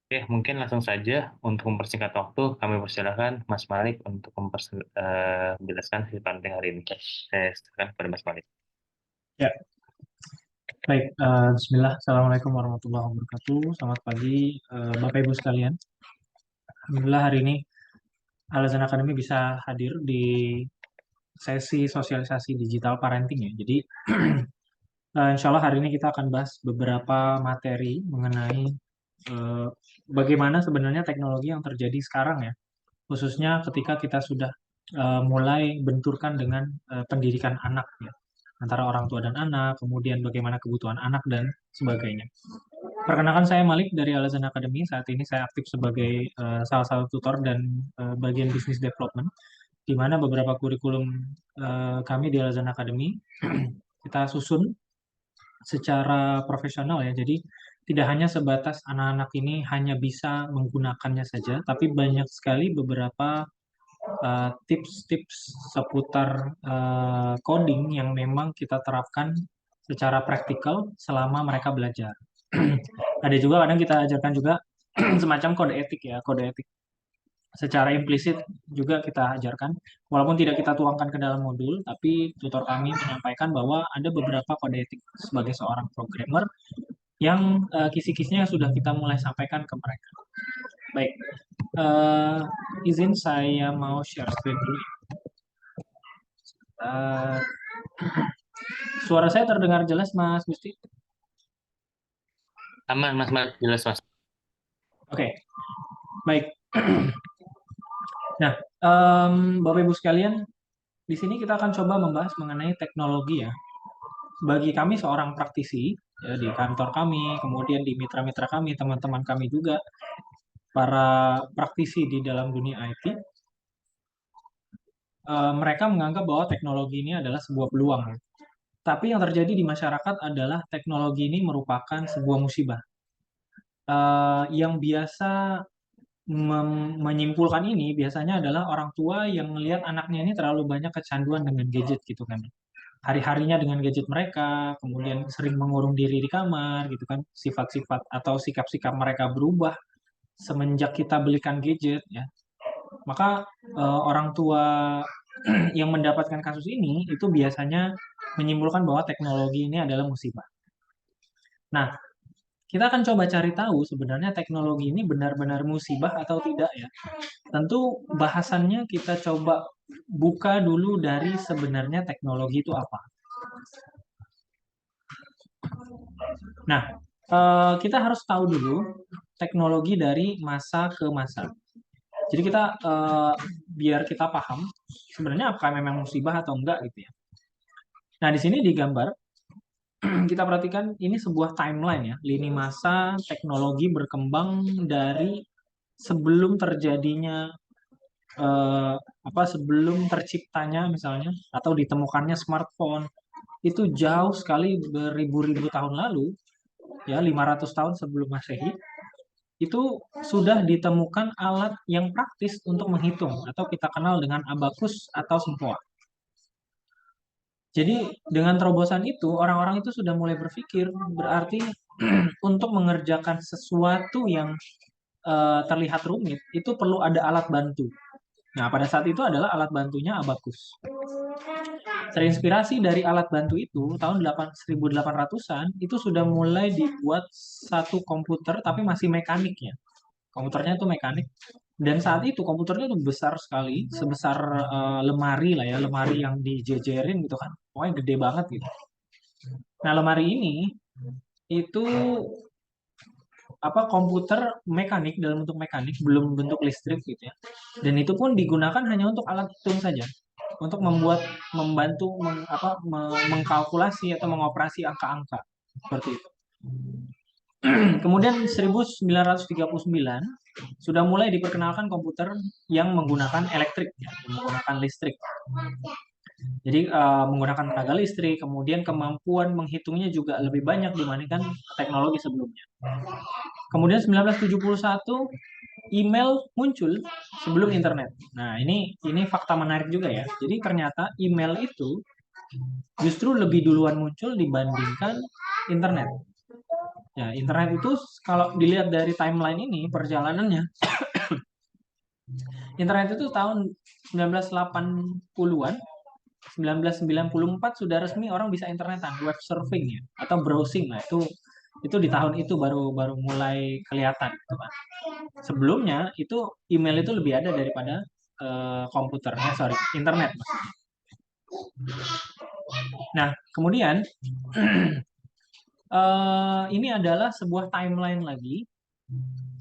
Oke, mungkin langsung saja untuk mempersingkat waktu, kami persilahkan Mas Malik untuk menjelaskan sesi penting hari ini. Saya silakan kepada Mas Malik. Ya, baik. Bismillah. Assalamualaikum warahmatullahi wabarakatuh. Selamat pagi, Bapak Ibu sekalian. Alhamdulillah hari ini Al Azan Academy bisa hadir di sesi sosialisasi digital parenting ya. Jadi, insya Allah hari ini kita akan bahas beberapa materi mengenai eh, bagaimana sebenarnya teknologi yang terjadi sekarang ya. Khususnya ketika kita sudah mulai benturkan dengan pendidikan anak ya. Antara orang tua dan anak, kemudian bagaimana kebutuhan anak dan sebagainya. Perkenalkan saya Malik dari Al Azan Academy. Saat ini saya aktif sebagai salah satu tutor dan bagian business development, di mana beberapa kurikulum kami di Al Azan Academy kita susun secara profesional ya. Jadi tidak hanya sebatas anak-anak ini hanya bisa menggunakannya saja, tapi banyak sekali beberapa tips-tips seputar coding yang memang kita terapkan secara praktikal selama mereka belajar. Ada juga kadang kita ajarkan juga semacam kode etik ya, kode etik. Secara implisit juga kita ajarkan, walaupun tidak kita tuangkan ke dalam modul, tapi tutor kami menyampaikan bahwa ada beberapa kode etik sebagai seorang programmer yang kisi-kisinya sudah kita mulai sampaikan ke mereka. Baik, eh, izin saya mau share screen dulu. Eh, Suara saya terdengar jelas, Mas Gusti? Aman, Mas Malik, jelas Mas. Oke, baik. Nah, Bapak Ibu sekalian, di sini kita akan coba membahas mengenai teknologi ya. Bagi kami seorang praktisi ya, di kantor kami, kemudian di mitra-mitra kami, teman-teman kami juga, para praktisi di dalam dunia IT, mereka menganggap bahwa teknologi ini adalah sebuah peluang. Tapi yang terjadi di masyarakat adalah teknologi ini merupakan sebuah musibah. Yang biasa menyimpulkan ini biasanya adalah orang tua yang melihat anaknya ini terlalu banyak kecanduan dengan gadget gitu kan. Hari-harinya dengan gadget mereka, kemudian sering mengurung diri di kamar gitu kan. Sifat-sifat atau sikap-sikap mereka berubah semenjak kita belikan gadget ya. Maka orang tua yang mendapatkan kasus ini itu biasanya menyimpulkan bahwa teknologi ini adalah musibah. Nah, kita akan coba cari tahu sebenarnya teknologi ini benar-benar musibah atau tidak ya. Tentu bahasannya kita coba buka dulu dari sebenarnya teknologi itu apa. Nah, kita harus tahu dulu teknologi dari masa ke masa. Jadi kita biar kita paham sebenarnya apakah memang musibah atau enggak gitu ya. Nah, di sini digambar kita perhatikan ini sebuah timeline ya, lini masa teknologi berkembang dari sebelum terjadinya eh, sebelum terciptanya misalnya atau ditemukannya smartphone itu jauh sekali beribu-ribu tahun lalu ya 500 tahun sebelum Masehi itu sudah ditemukan alat yang praktis untuk menghitung atau kita kenal dengan abakus atau sempoa. Jadi dengan terobosan itu orang-orang itu sudah mulai berpikir berarti untuk mengerjakan sesuatu yang terlihat rumit itu perlu ada alat bantu. Nah, pada saat itu adalah alat bantunya abakus. Terinspirasi dari alat bantu itu, tahun 1800-an itu sudah mulai dibuat satu komputer tapi masih mekaniknya. Komputernya itu mekanik. Dan saat itu komputernya itu besar sekali, sebesar lemari lah ya, lemari yang dijejerin gitu kan. Pokoknya gede banget gitu. Nah, lemari ini itu komputer mekanik dalam bentuk mekanik, belum bentuk listrik gitu ya. Dan itu pun digunakan hanya untuk alat hitung saja, untuk membantu mengkalkulasi atau mengoperasi angka-angka seperti itu. Kemudian 1939 sudah mulai diperkenalkan komputer yang menggunakan elektrik, ya, menggunakan listrik. Jadi menggunakan tenaga listrik, kemudian kemampuan menghitungnya juga lebih banyak dibandingkan teknologi sebelumnya. Kemudian 1971 email muncul sebelum internet. Nah, ini fakta menarik juga ya. Jadi ternyata email itu justru lebih duluan muncul dibandingkan internet. Ya, internet itu kalau dilihat dari timeline ini perjalanannya, internet itu tahun 1980-an, 1994 sudah resmi orang bisa internetan, web surfing ya, atau browsing lah itu di tahun itu baru baru mulai kelihatan gitu kan. Sebelumnya itu email itu lebih ada daripada komputer, sorry, internet maksudnya. Nah, kemudian ini adalah sebuah timeline lagi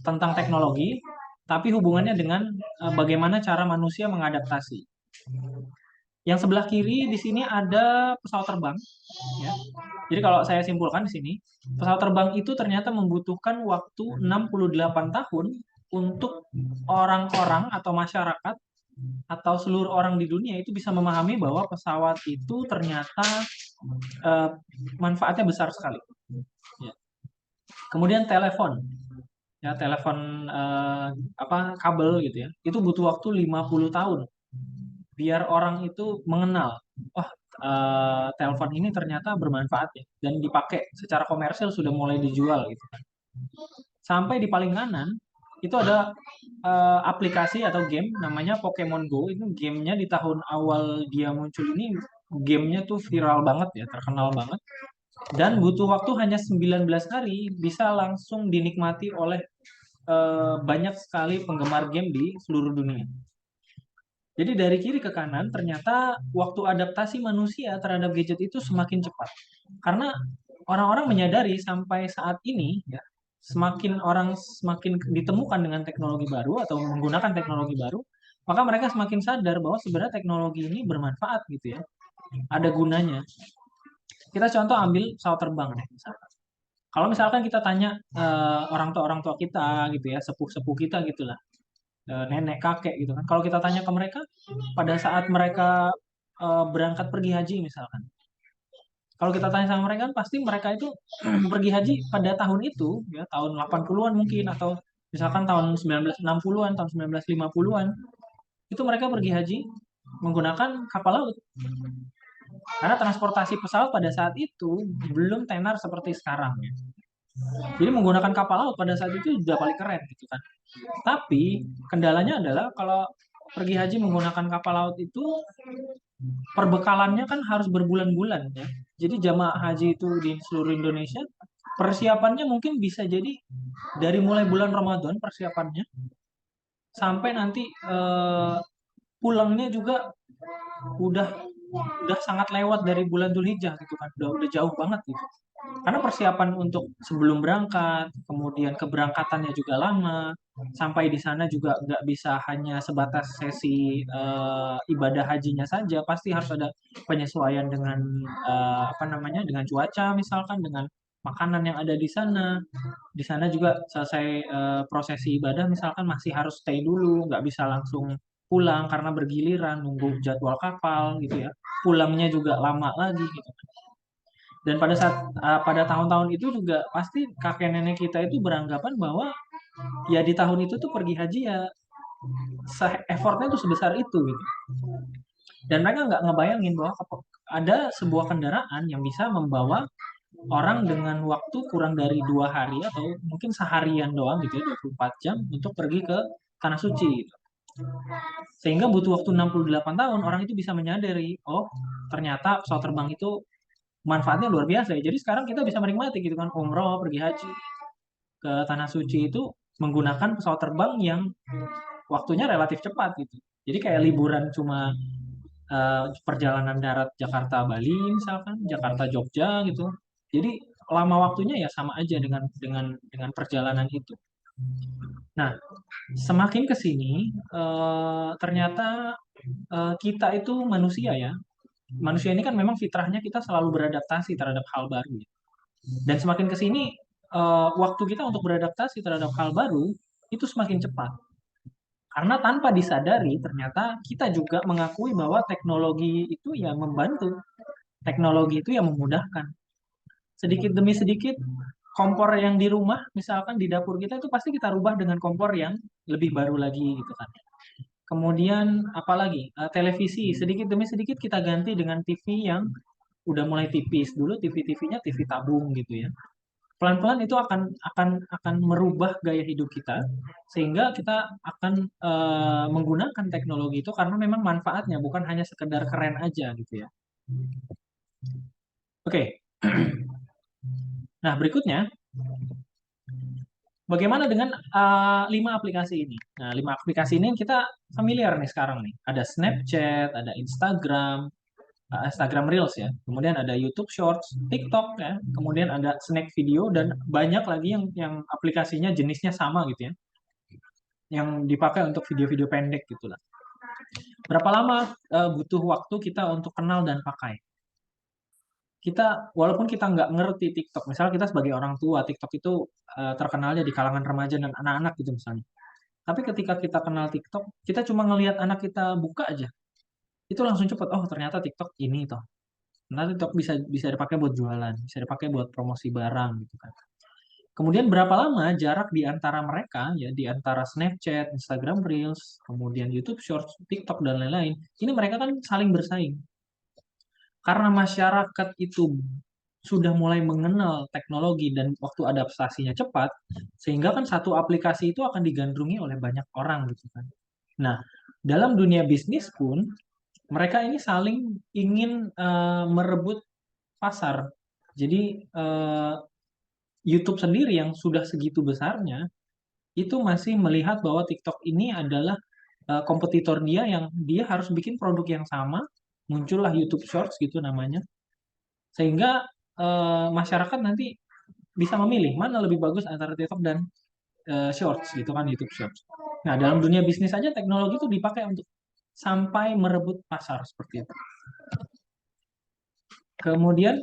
tentang teknologi, tapi hubungannya dengan bagaimana cara manusia mengadaptasi. Yang sebelah kiri di sini ada pesawat terbang, ya. Jadi kalau saya simpulkan di sini, pesawat terbang itu ternyata membutuhkan waktu 68 tahun untuk orang-orang atau masyarakat atau seluruh orang di dunia itu bisa memahami bahwa pesawat itu ternyata eh, manfaatnya besar sekali. Ya. Kemudian telepon, ya telepon kabel gitu ya, itu butuh waktu 50 tahun biar orang itu mengenal, wah telepon ini ternyata bermanfaat ya, dan dipakai secara komersil sudah mulai dijual gitu kan. Sampai di paling kanan itu ada aplikasi atau game namanya Pokemon Go. Itu gamenya di tahun awal dia muncul ini, gamenya tuh viral banget ya, terkenal banget. Dan butuh waktu hanya 19 hari bisa langsung dinikmati oleh banyak sekali penggemar game di seluruh dunia. Jadi dari kiri ke kanan ternyata waktu adaptasi manusia terhadap gadget itu semakin cepat. Karena orang-orang menyadari sampai saat ini ya, semakin orang semakin ditemukan dengan teknologi baru atau menggunakan teknologi baru, maka mereka semakin sadar bahwa sebenarnya teknologi ini bermanfaat gitu ya. Ada gunanya. Kita contoh ambil pesawat terbang deh misalkan. Kalau misalkan kita tanya orang tua kita gitu ya, sepuh-sepuh kita gitulah, nenek kakek gitu kan. Kalau kita tanya ke mereka pada saat mereka berangkat pergi haji misalkan. Kalau kita tanya sama mereka pasti mereka itu pergi haji pada tahun itu ya, tahun 80-an mungkin, atau misalkan tahun 1960-an, tahun 1950-an. Itu mereka pergi haji menggunakan kapal laut. Karena transportasi pesawat pada saat itu belum tenar seperti sekarang ya. Jadi menggunakan kapal laut pada saat itu sudah paling keren gitu kan. Tapi kendalanya adalah kalau pergi haji menggunakan kapal laut itu perbekalannya kan harus berbulan-bulan ya. Jadi jamaah haji itu di seluruh Indonesia persiapannya mungkin bisa jadi dari mulai bulan Ramadan persiapannya sampai nanti pulangnya juga udah udah sangat lewat dari bulan Dzulhijjah gitu kan. Udah jauh banget gitu. Karena persiapan untuk sebelum berangkat, kemudian keberangkatannya juga lama, sampai di sana juga nggak bisa hanya sebatas sesi ibadah hajinya saja, pasti harus ada penyesuaian dengan apa namanya, dengan cuaca misalkan, dengan makanan yang ada di sana. Di sana juga selesai prosesi ibadah misalkan masih harus stay dulu, nggak bisa langsung pulang karena bergiliran nunggu jadwal kapal gitu ya. Pulangnya juga lama lagi gitu. Dan pada saat pada tahun-tahun itu juga pasti kakek nenek kita itu beranggapan bahwa ya di tahun itu tuh pergi haji ya effortnya tuh sebesar itu gitu. Dan mereka nggak ngebayangin bahwa ada sebuah kendaraan yang bisa membawa orang dengan waktu kurang dari 2 hari atau mungkin seharian doang gitu ya, 24 jam untuk pergi ke tanah suci gitu. Sehingga butuh waktu 68 tahun orang itu bisa menyadari, oh ternyata pesawat terbang itu manfaatnya luar biasa ya. Jadi sekarang kita bisa menikmati gitu kan, umroh, pergi haji ke tanah suci itu menggunakan pesawat terbang yang waktunya relatif cepat gitu. Jadi kayak liburan cuma perjalanan darat Jakarta Bali misalkan, Jakarta Jogja gitu. Jadi lama waktunya ya sama aja dengan perjalanan itu. Nah, semakin ke sini ternyata kita itu manusia ya. Manusia ini kan memang fitrahnya kita selalu beradaptasi terhadap hal baru ya. Dan semakin ke sini waktu kita untuk beradaptasi terhadap hal baru itu semakin cepat. Karena tanpa disadari ternyata kita juga mengakui bahwa teknologi itu ya membantu. Teknologi itu yang memudahkan. Sedikit demi sedikit kompor yang di rumah misalkan di dapur kita itu pasti kita rubah dengan kompor yang lebih baru lagi gitu kan. Kemudian apalagi televisi sedikit demi sedikit kita ganti dengan TV yang udah mulai tipis. Dulu TV-TV-nya TV tabung gitu ya. pelan-pelan itu akan merubah gaya hidup kita sehingga kita akan menggunakan teknologi itu karena memang manfaatnya bukan hanya sekedar keren aja gitu ya. Oke. Nah, berikutnya bagaimana dengan 5 aplikasi ini? Nah, 5 aplikasi ini kita familiar nih sekarang nih. Ada Snapchat, ada Instagram, Instagram Reels ya. Kemudian ada YouTube Shorts, TikTok ya. Kemudian ada Snack Video dan banyak lagi yang aplikasinya jenisnya sama gitu ya. Yang dipakai untuk video-video pendek gitu lah. Berapa lama butuh waktu kita untuk kenal dan pakai? Kita walaupun kita nggak ngerti TikTok, misalnya kita sebagai orang tua, TikTok itu terkenalnya di kalangan remaja dan anak-anak gitu misalnya. Tapi ketika kita kenal TikTok, kita cuma ngelihat anak kita buka aja, itu langsung cepet. Oh ternyata TikTok ini toh. Ternyata TikTok bisa bisa dipakai buat jualan, bisa dipakai buat promosi barang gitu kan. Kemudian berapa lama jarak di antara mereka ya, di antara Snapchat, Instagram Reels, kemudian YouTube Shorts, TikTok dan lain-lain. Ini mereka kan saling bersaing. Karena masyarakat itu sudah mulai mengenal teknologi dan waktu adaptasinya cepat, sehingga kan satu aplikasi itu akan digandrungi oleh banyak orang gitu kan. Nah, dalam dunia bisnis pun mereka ini saling ingin merebut pasar. Jadi YouTube sendiri yang sudah segitu besarnya itu masih melihat bahwa TikTok ini adalah kompetitor dia yang dia harus bikin produk yang sama, muncullah YouTube Shorts gitu namanya, sehingga masyarakat nanti bisa memilih mana lebih bagus antara TikTok dan Shorts gitu kan, YouTube Shorts. Nah, dalam dunia bisnis aja teknologi itu dipakai untuk sampai merebut pasar seperti itu. Kemudian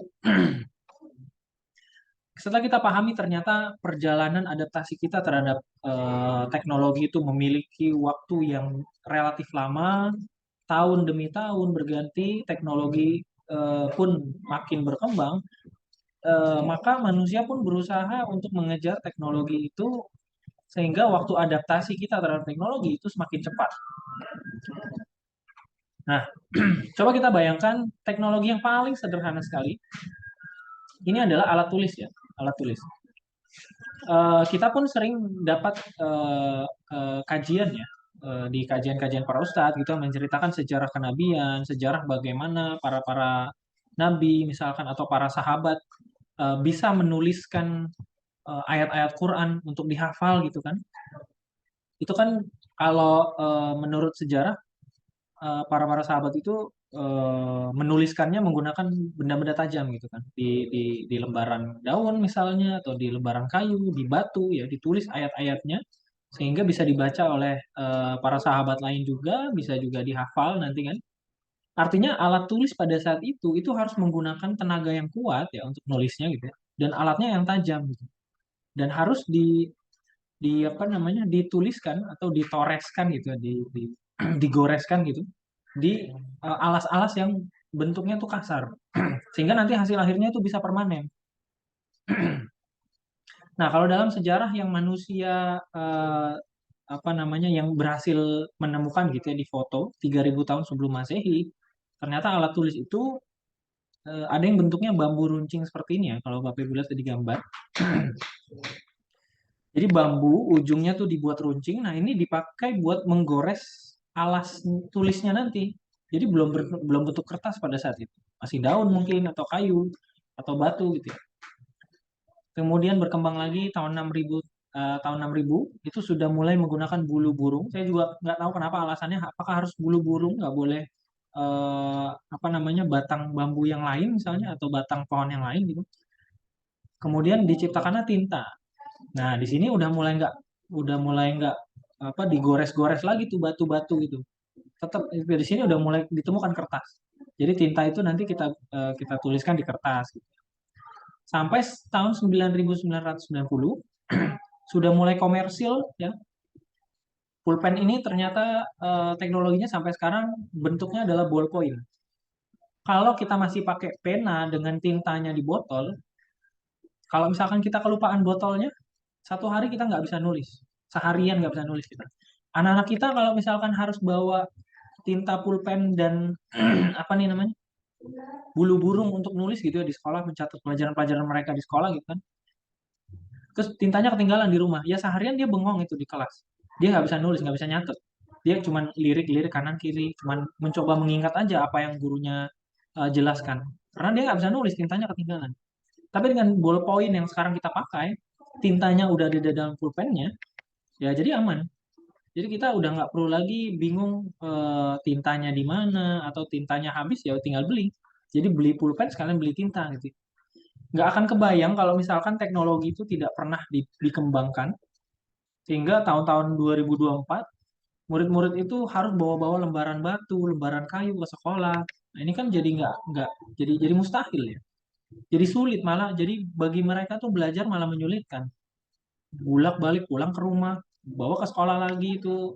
setelah kita pahami ternyata perjalanan adaptasi kita terhadap teknologi itu memiliki waktu yang relatif lama, tahun demi tahun berganti, teknologi pun makin berkembang, maka manusia pun berusaha untuk mengejar teknologi itu sehingga waktu adaptasi kita terhadap teknologi itu semakin cepat. Nah, coba kita bayangkan teknologi yang paling sederhana sekali. Ini adalah alat tulis ya, alat tulis. Kita pun sering dapat kajian ya, di kajian-kajian para ustadz gitu menceritakan sejarah kenabian, sejarah bagaimana para para nabi misalkan atau para sahabat bisa menuliskan ayat-ayat Quran untuk dihafal gitu kan. Itu kan kalau menurut sejarah para para sahabat itu menuliskannya menggunakan benda-benda tajam gitu kan di lembaran daun misalnya atau di lembaran kayu di batu ya ditulis ayat-ayatnya sehingga bisa dibaca oleh para sahabat lain juga bisa juga dihafal nanti kan artinya alat tulis pada saat itu harus menggunakan tenaga yang kuat ya untuk nulisnya gitu ya dan alatnya yang tajam gitu dan harus di apa namanya dituliskan atau ditoreskan gitu ya digoreskan gitu di alas-alas yang bentuknya tuh kasar sehingga nanti hasil akhirnya itu bisa permanen. Nah, kalau dalam sejarah yang manusia apa namanya yang berhasil menemukan gitu ya di foto 3000 tahun sebelum Masehi, ternyata alat tulis itu ada yang bentuknya bambu runcing seperti ini ya, kalau Bapak Ibu lihat di gambar. Jadi bambu ujungnya tuh dibuat runcing. Nah, ini dipakai buat menggores alas tulisnya nanti. Jadi belum bentuk kertas pada saat itu. Masih daun mungkin atau kayu atau batu gitu ya. Kemudian berkembang lagi tahun 6000 itu sudah mulai menggunakan bulu burung. Saya juga nggak tahu kenapa alasannya apakah harus bulu burung, nggak boleh apa namanya batang bambu yang lain misalnya atau batang pohon yang lain gitu. Kemudian diciptakannya tinta. Nah, di sini udah mulai nggak apa digores-gores lagi tuh batu-batu itu. Tetap di sini udah mulai ditemukan kertas. Jadi tinta itu nanti kita tuliskan di kertas gitu. Sampai tahun 9990 sudah mulai komersil ya. Pulpen ini ternyata teknologinya sampai sekarang bentuknya adalah ballpoint. Kalau kita masih pakai pena dengan tintanya di botol, kalau misalkan kita kelupaan botolnya, satu hari kita nggak bisa nulis. Seharian nggak bisa nulis kita. Anak-anak kita kalau misalkan harus bawa tinta pulpen dan apa nih namanya bulu burung untuk nulis gitu ya di sekolah mencatat pelajaran-pelajaran mereka di sekolah gitu kan terus tintanya ketinggalan di rumah. Ya seharian dia bengong itu di kelas. Dia nggak bisa nulis, nggak bisa nyatet. Dia cuman lirik-lirik kanan kiri, cuman mencoba mengingat aja apa yang gurunya jelaskan. Karena dia nggak bisa nulis, tintanya ketinggalan. Tapi dengan ballpoint yang sekarang kita pakai, tintanya udah ada di dalam pulpennya, ya jadi aman. Jadi kita udah nggak perlu lagi bingung tintanya di mana atau tintanya habis ya tinggal beli. Jadi beli pulpen sekalian beli tinta gitu. Nggak akan kebayang kalau misalkan teknologi itu tidak pernah dikembangkan sehingga tahun-tahun 2024 murid-murid itu harus bawa-bawa lembaran batu, lembaran kayu ke sekolah. Nah, ini kan jadi nggak jadi mustahil ya. Jadi sulit malah. Jadi bagi mereka tuh belajar malah menyulitkan. Bulak-balik pulang ke rumah, bawa ke sekolah lagi itu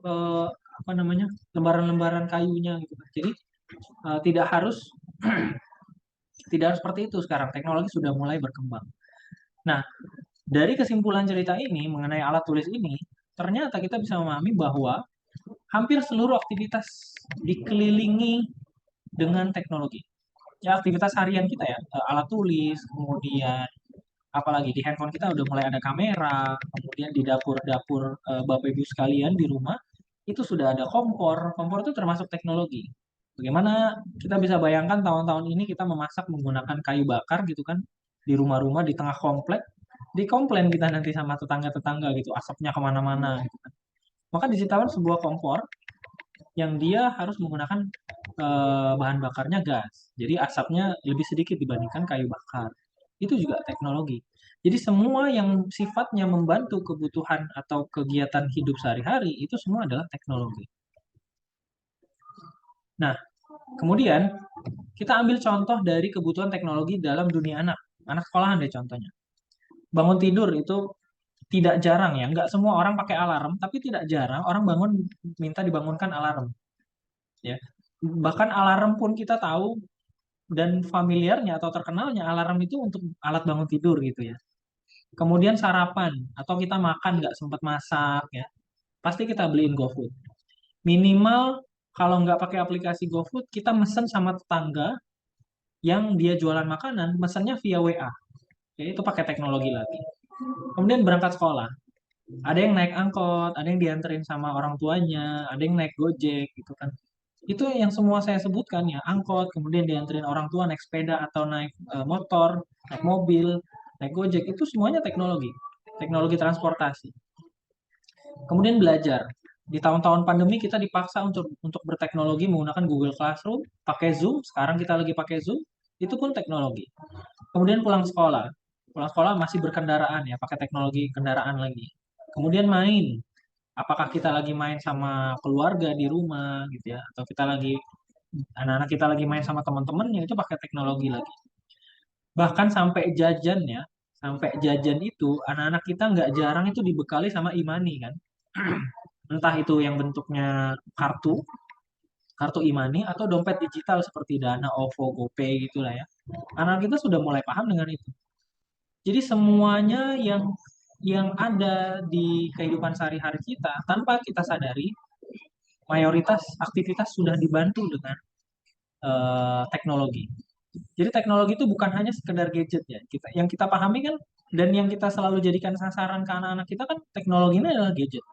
apa namanya lembaran-lembaran kayunya gitu. Jadi tidak harus tidak harus seperti itu sekarang. Teknologi sudah mulai berkembang. Nah, dari kesimpulan cerita ini mengenai alat tulis ini, ternyata kita bisa memahami bahwa hampir seluruh aktivitas dikelilingi dengan teknologi. Ya, aktivitas harian kita ya, alat tulis, kemudian apalagi di handphone kita udah mulai ada kamera, kemudian di dapur-dapur Bapak Ibu sekalian di rumah itu sudah ada kompor. Kompor itu termasuk teknologi. Bagaimana kita bisa bayangkan tahun-tahun ini kita memasak menggunakan kayu bakar gitu kan di rumah-rumah di tengah komplek, dikomplain kita nanti sama tetangga-tetangga gitu, asapnya kemana-mana gitu kan. Maka diciptakan sebuah kompor yang dia harus menggunakan bahan bakarnya gas. Jadi asapnya lebih sedikit dibandingkan kayu bakar. Itu juga teknologi. Jadi semua yang sifatnya membantu kebutuhan atau kegiatan hidup sehari-hari itu semua adalah teknologi. Nah, kemudian kita ambil contoh dari kebutuhan teknologi dalam dunia anak. Anak sekolahan deh contohnya. Bangun tidur itu tidak jarang ya, nggak semua orang pakai alarm, tapi tidak jarang orang bangun minta dibangunkan alarm. Ya, bahkan alarm pun kita tahu dan familiarnya atau terkenalnya alarm itu untuk alat bangun tidur gitu ya. Kemudian sarapan atau kita makan nggak sempat masak ya, pasti kita beliin GoFood. Minimal kalau nggak pakai aplikasi GoFood, kita mesen sama tetangga yang dia jualan makanan, mesennya via WA. Ya, itu pakai teknologi lagi. Kemudian berangkat sekolah. Ada yang naik angkot, ada yang dianterin sama orang tuanya, ada yang naik Gojek gitu kan. Itu yang semua saya sebutkan ya, angkot, kemudian dianterin orang tua naik sepeda atau naik motor, naik mobil, naik Gojek, itu semuanya teknologi. Teknologi transportasi. Kemudian belajar. Di tahun-tahun pandemi kita dipaksa untuk berteknologi menggunakan Google Classroom, pakai Zoom, sekarang kita lagi pakai Zoom, itu pun teknologi. Kemudian pulang sekolah. Pulang sekolah masih berkendaraan ya, pakai teknologi kendaraan lagi. Kemudian main. Apakah kita lagi main sama keluarga di rumah gitu ya, atau kita lagi anak-anak kita lagi main sama teman-temannya itu pakai teknologi lagi. Bahkan sampai jajan itu anak-anak kita nggak jarang itu dibekali sama e-money kan. Entah itu yang bentuknya kartu, kartu e-money atau dompet digital seperti Dana, OVO, GoPay gitulah ya. Anak kita sudah mulai paham dengan itu. Jadi semuanya yang ada di kehidupan sehari-hari kita tanpa kita sadari, mayoritas aktivitas sudah dibantu dengan teknologi. Jadi teknologi itu bukan hanya sekedar gadget ya. Yang kita pahami kan dan yang kita selalu jadikan sasaran ke anak-anak kita kan teknologi ini adalah gadget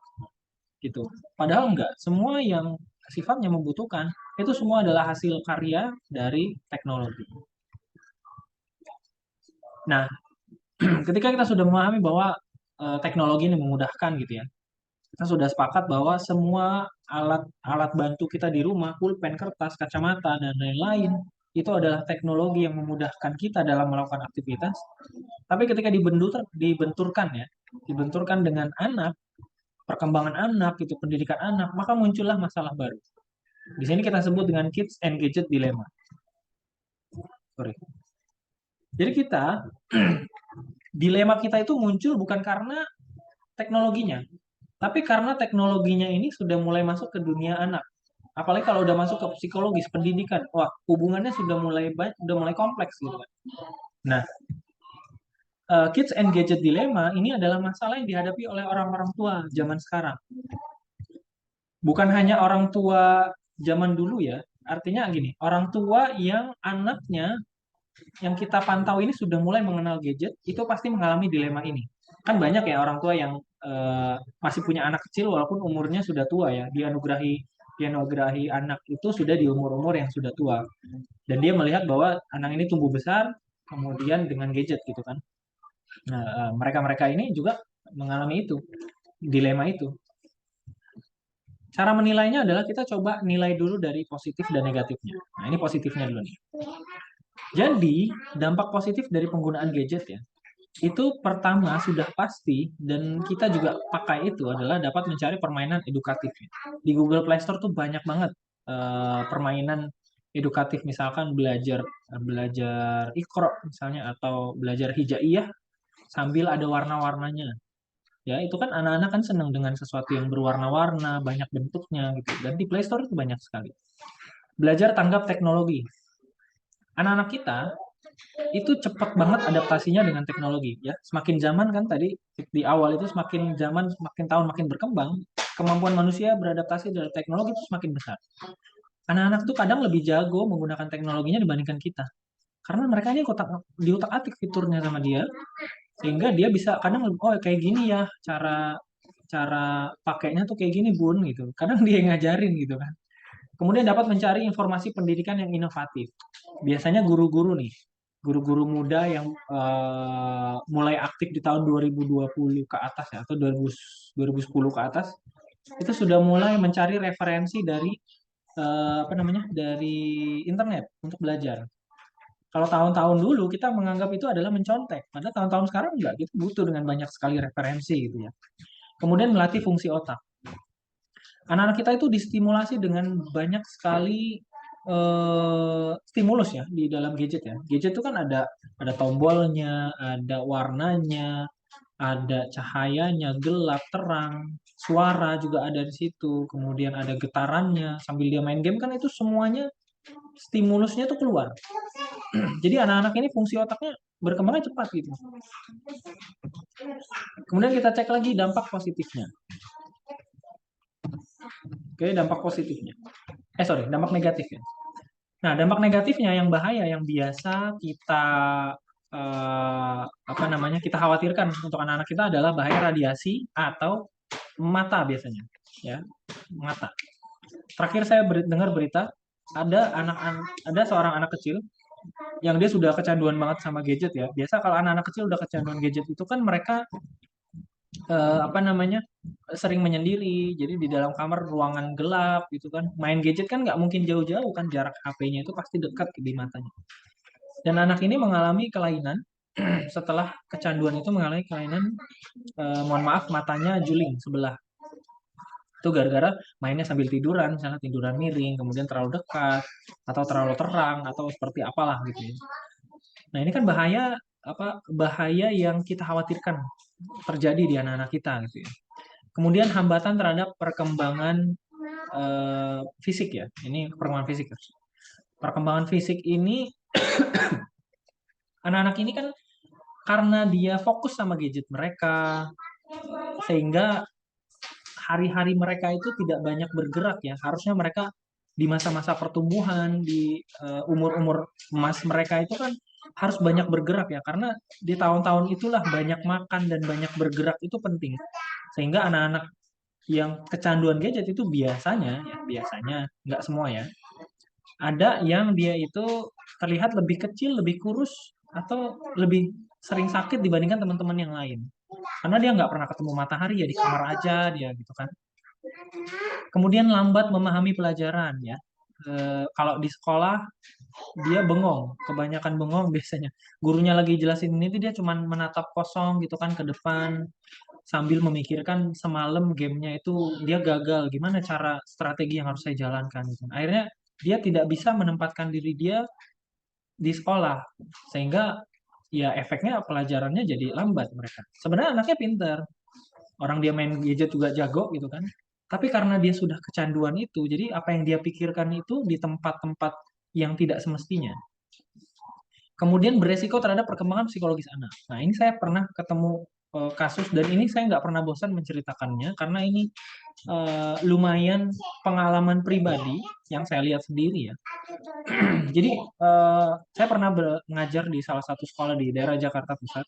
gitu. Padahal enggak, semua yang sifatnya membutuhkan itu semua adalah hasil karya dari teknologi. Nah, ketika kita sudah memahami bahwa teknologi ini memudahkan gitu ya, kita sudah sepakat bahwa semua alat-alat bantu kita di rumah, pulpen, kertas, kacamata, dan lain-lain, itu adalah teknologi yang memudahkan kita dalam melakukan aktivitas. Tapi ketika dibenturkan ya, dibenturkan dengan anak, perkembangan anak, itu pendidikan anak, maka muncullah masalah baru. Di sini kita sebut dengan kids and gadget dilemma. Sorry. Jadi dilema kita itu muncul bukan karena teknologinya, tapi karena teknologinya ini sudah mulai masuk ke dunia anak. Apalagi kalau udah masuk ke psikologis, pendidikan, wah hubungannya sudah mulai kompleks gitu kan. Nah, kids and gadget dilemma ini adalah masalah yang dihadapi oleh orang-orang tua zaman sekarang. Bukan hanya orang tua zaman dulu ya, artinya gini, orang tua yang anaknya yang kita pantau ini sudah mulai mengenal gadget, itu pasti mengalami dilema ini. Kan banyak ya orang tua yang masih punya anak kecil walaupun umurnya sudah tua ya, dianugerahi anak itu sudah di umur-umur yang sudah tua, dan dia melihat bahwa anak ini tumbuh besar kemudian dengan gadget gitu kan. Nah, mereka-mereka ini juga mengalami itu, dilema itu. Cara menilainya adalah kita coba nilai dulu dari positif dan negatifnya. Nah, ini positifnya dulu nih. Jadi, dampak positif dari penggunaan gadget ya, itu pertama sudah pasti dan kita juga pakai itu adalah dapat mencari permainan edukatif. Di Google Play Store tuh banyak banget permainan edukatif, misalkan belajar belajar Iqra misalnya atau belajar hijaiyah sambil ada warna-warnanya. Ya, itu kan anak-anak kan senang dengan sesuatu yang berwarna-warna, banyak bentuknya gitu. Dan di Play Store itu banyak sekali. Belajar tanggap teknologi. Anak-anak kita itu cepat banget adaptasinya dengan teknologi ya. Semakin zaman kan tadi di awal itu semakin zaman semakin tahun makin berkembang, kemampuan manusia beradaptasi dengan teknologi itu semakin besar. Anak-anak tuh kadang lebih jago menggunakan teknologinya dibandingkan kita. Karena mereka ini di otak atik fiturnya sama dia, sehingga dia bisa kadang oh kayak gini ya cara cara pakainya tuh kayak gini bun gitu. Kadang dia yang ngajarin gitu kan. Kemudian dapat mencari informasi pendidikan yang inovatif. Biasanya guru-guru nih, guru-guru muda yang mulai aktif di tahun 2020 ke atas ya, atau 2010 ke atas, itu sudah mulai mencari referensi dari apa namanya, dari internet untuk belajar. Kalau tahun-tahun dulu kita menganggap itu adalah mencontek, padahal tahun-tahun sekarang enggak, kita butuh dengan banyak sekali referensi gitu ya. Kemudian melatih fungsi otak. Anak-anak kita itu distimulasi dengan banyak sekali stimulus ya di dalam gadget ya. Gadget itu kan ada tombolnya, ada warnanya, ada cahayanya, gelap, terang, suara juga ada di situ. Kemudian ada getarannya. Sambil dia main game kan itu semuanya stimulusnya tuh keluar. Jadi anak-anak ini fungsi otaknya berkembangnya cepat gitu. Kemudian kita cek lagi dampak positifnya. Oke, dampak positifnya. Sorry, dampak negatifnya. Nah, dampak negatifnya yang bahaya yang biasa kita apa namanya kita khawatirkan untuk anak-anak kita adalah bahaya radiasi atau mata biasanya, ya mata. Terakhir saya dengar berita ada seorang anak kecil yang dia sudah kecanduan banget sama gadget ya. Biasa kalau anak-anak kecil udah kecanduan gadget itu kan mereka apa namanya sering menyendiri, jadi di dalam kamar ruangan gelap gitu kan, main gadget kan nggak mungkin jauh-jauh kan, jarak HP-nya itu pasti dekat di matanya. Dan anak ini mengalami kelainan setelah kecanduan itu mengalami kelainan, mohon maaf matanya juling sebelah. Itu gara-gara mainnya sambil tiduran, misalnya tiduran miring, kemudian terlalu dekat, atau terlalu terang, atau seperti apalah gitu ya. Nah ini kan bahaya yang kita khawatirkan terjadi di anak-anak kita gitu ya. Kemudian hambatan terhadap perkembangan fisik ya. Ini perkembangan fisik. Perkembangan fisik ini anak-anak ini kan karena dia fokus sama gadget mereka, sehingga hari-hari mereka itu tidak banyak bergerak ya. Harusnya mereka di masa-masa pertumbuhan, di umur-umur emas mereka itu kan harus banyak bergerak ya. Karena di tahun-tahun itulah banyak makan dan banyak bergerak itu penting. Sehingga anak-anak yang kecanduan gadget itu biasanya nggak semua ya, ada yang dia itu terlihat lebih kecil, lebih kurus, atau lebih sering sakit dibandingkan teman-teman yang lain. Karena dia nggak pernah ketemu matahari ya, di kamar aja dia gitu kan. Kemudian lambat memahami pelajaran ya. Kalau di sekolah dia bengong, kebanyakan bengong biasanya. Gurunya lagi jelasin ini tuh dia cuma menatap kosong gitu kan ke depan sambil memikirkan semalam gamenya itu dia gagal, gimana cara strategi yang harus saya jalankan gitu. Akhirnya dia tidak bisa menempatkan diri dia di sekolah, sehingga ya efeknya pelajarannya jadi lambat mereka. Sebenarnya anaknya pinter, orang dia main gadget juga jago gitu kan. Tapi karena dia sudah kecanduan itu, jadi apa yang dia pikirkan itu di tempat-tempat yang tidak semestinya. Kemudian beresiko terhadap perkembangan psikologis anak. Nah, ini saya pernah ketemu kasus dan ini saya nggak pernah bosan menceritakannya karena ini lumayan pengalaman pribadi yang saya lihat sendiri ya. Jadi saya pernah mengajar di salah satu sekolah di daerah Jakarta Pusat.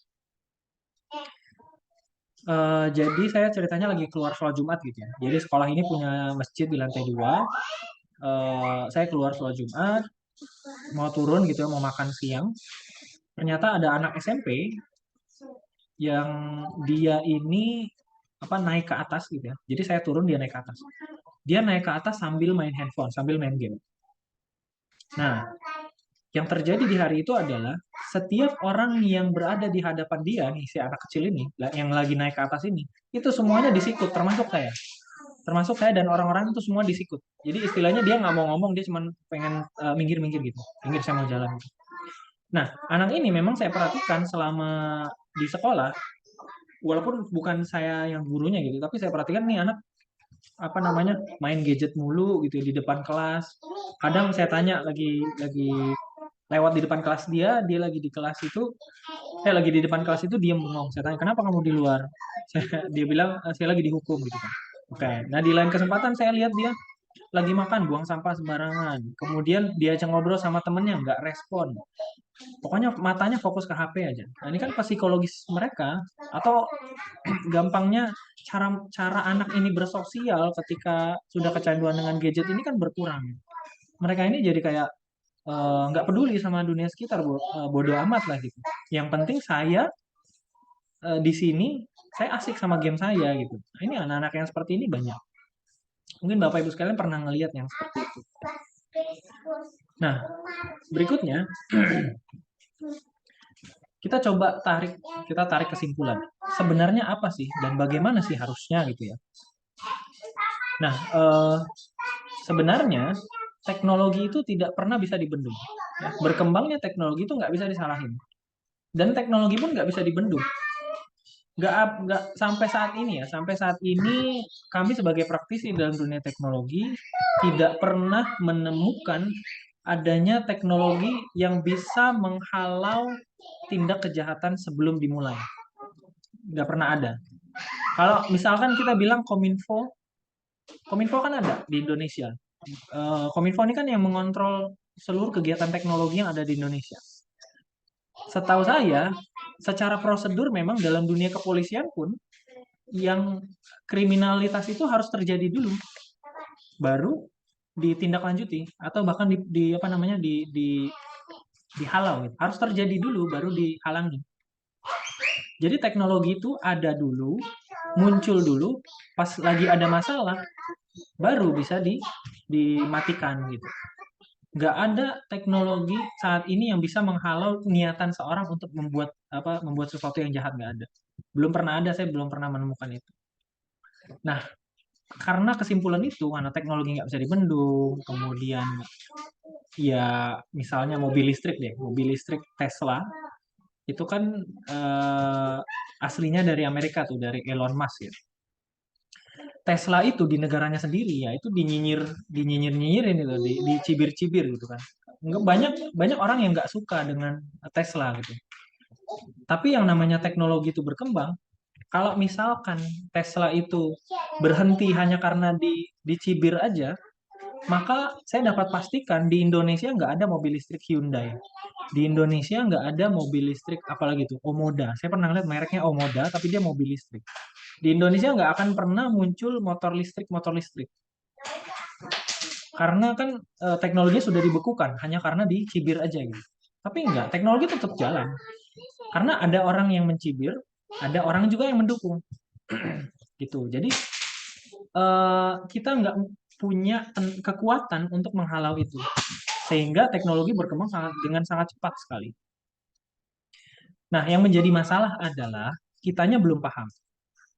Jadi saya ceritanya lagi keluar sholat Jumat gitu ya. Jadi sekolah ini punya masjid di lantai 2. Saya keluar sholat Jumat, mau turun gitu ya, mau makan siang. Ternyata ada anak SMP yang dia ini naik ke atas gitu ya. Jadi saya turun, dia naik ke atas. Dia naik ke atas sambil main handphone, sambil main game. Nah, yang terjadi di hari itu adalah setiap orang yang berada di hadapan dia nih, si anak kecil ini yang lagi naik ke atas ini, itu semuanya disikut, termasuk saya. Termasuk saya dan orang-orang itu semua disikut. Jadi istilahnya dia nggak mau ngomong, dia cuma pengen minggir-minggir gitu. Minggir, saya mau jalan gitu. Nah, anak ini memang saya perhatikan selama di sekolah, walaupun bukan saya yang gurunya gitu, tapi saya perhatikan nih anak main gadget mulu gitu di depan kelas. Kadang saya tanya lagi lewat di depan kelas dia lagi di kelas itu, saya lagi di depan kelas itu diem bengong. Saya tanya, kenapa kamu di luar? Dia bilang, saya lagi dihukum gitu kan. Oke, nah di lain kesempatan saya lihat dia lagi makan, buang sampah sembarangan. Kemudian diajak ngobrol sama temennya, nggak respon. Pokoknya matanya fokus ke HP aja. Nah ini kan psikologis mereka, atau gampangnya cara cara anak ini bersosial ketika sudah kecanduan dengan gadget ini kan berkurang. Mereka ini jadi kayak nggak peduli sama dunia sekitar, bodo amat lah gitu. Yang penting saya di sini, saya asik sama game saya gitu. Nah, ini anak-anak yang seperti ini banyak. Mungkin Bapak Ibu sekalian pernah ngelihat yang seperti itu. Nah, berikutnya kita coba tarik kesimpulan. Sebenarnya apa sih dan bagaimana sih harusnya gitu ya. Nah, sebenarnya teknologi itu tidak pernah bisa dibendung. Ya, berkembangnya teknologi itu nggak bisa disalahin. Dan teknologi pun nggak bisa dibendung. Nggak sampai saat ini kami sebagai praktisi dalam dunia teknologi tidak pernah menemukan adanya teknologi yang bisa menghalau tindak kejahatan sebelum dimulai. Nggak pernah ada. Kalau misalkan kita bilang Kominfo kan ada di Indonesia. Kominfo ini kan yang mengontrol seluruh kegiatan teknologi yang ada di Indonesia. Setahu saya, secara prosedur memang dalam dunia kepolisian pun yang kriminalitas itu harus terjadi dulu, baru ditindaklanjuti atau bahkan dihalau gitu. Harus terjadi dulu baru dihalangi. Jadi teknologi itu ada dulu, muncul dulu, pas lagi ada masalah baru bisa dimatikan gitu. Nggak ada teknologi saat ini yang bisa menghalau niatan seorang untuk membuat sesuatu yang jahat, nggak ada. Belum pernah ada, saya belum pernah menemukan itu. Nah, karena kesimpulan itu, karena teknologi nggak bisa dibendung, kemudian ya misalnya mobil listrik Tesla, itu kan aslinya dari Amerika tuh, dari Elon Musk ya. Tesla itu di negaranya sendiri ya itu dinyinyirin itu, dicibir-cibir gitu kan. Nggak, banyak orang yang nggak suka dengan Tesla gitu. Tapi yang namanya teknologi itu berkembang, kalau misalkan Tesla itu berhenti hanya karena dicibir aja, maka saya dapat pastikan di Indonesia nggak ada mobil listrik Hyundai. Di Indonesia nggak ada mobil listrik apalagi tuh Omoda. Saya pernah lihat mereknya Omoda, tapi dia mobil listrik. Di Indonesia nggak akan pernah muncul motor listrik. Karena kan teknologi sudah dibekukan hanya karena dicibir aja gitu. Tapi enggak, teknologi tetap jalan. Karena ada orang yang mencibir, ada orang juga yang mendukung. Gitu. Jadi kita nggak punya kekuatan untuk menghalau itu. Sehingga teknologi berkembang dengan sangat cepat sekali. Nah, yang menjadi masalah adalah kitanya belum paham.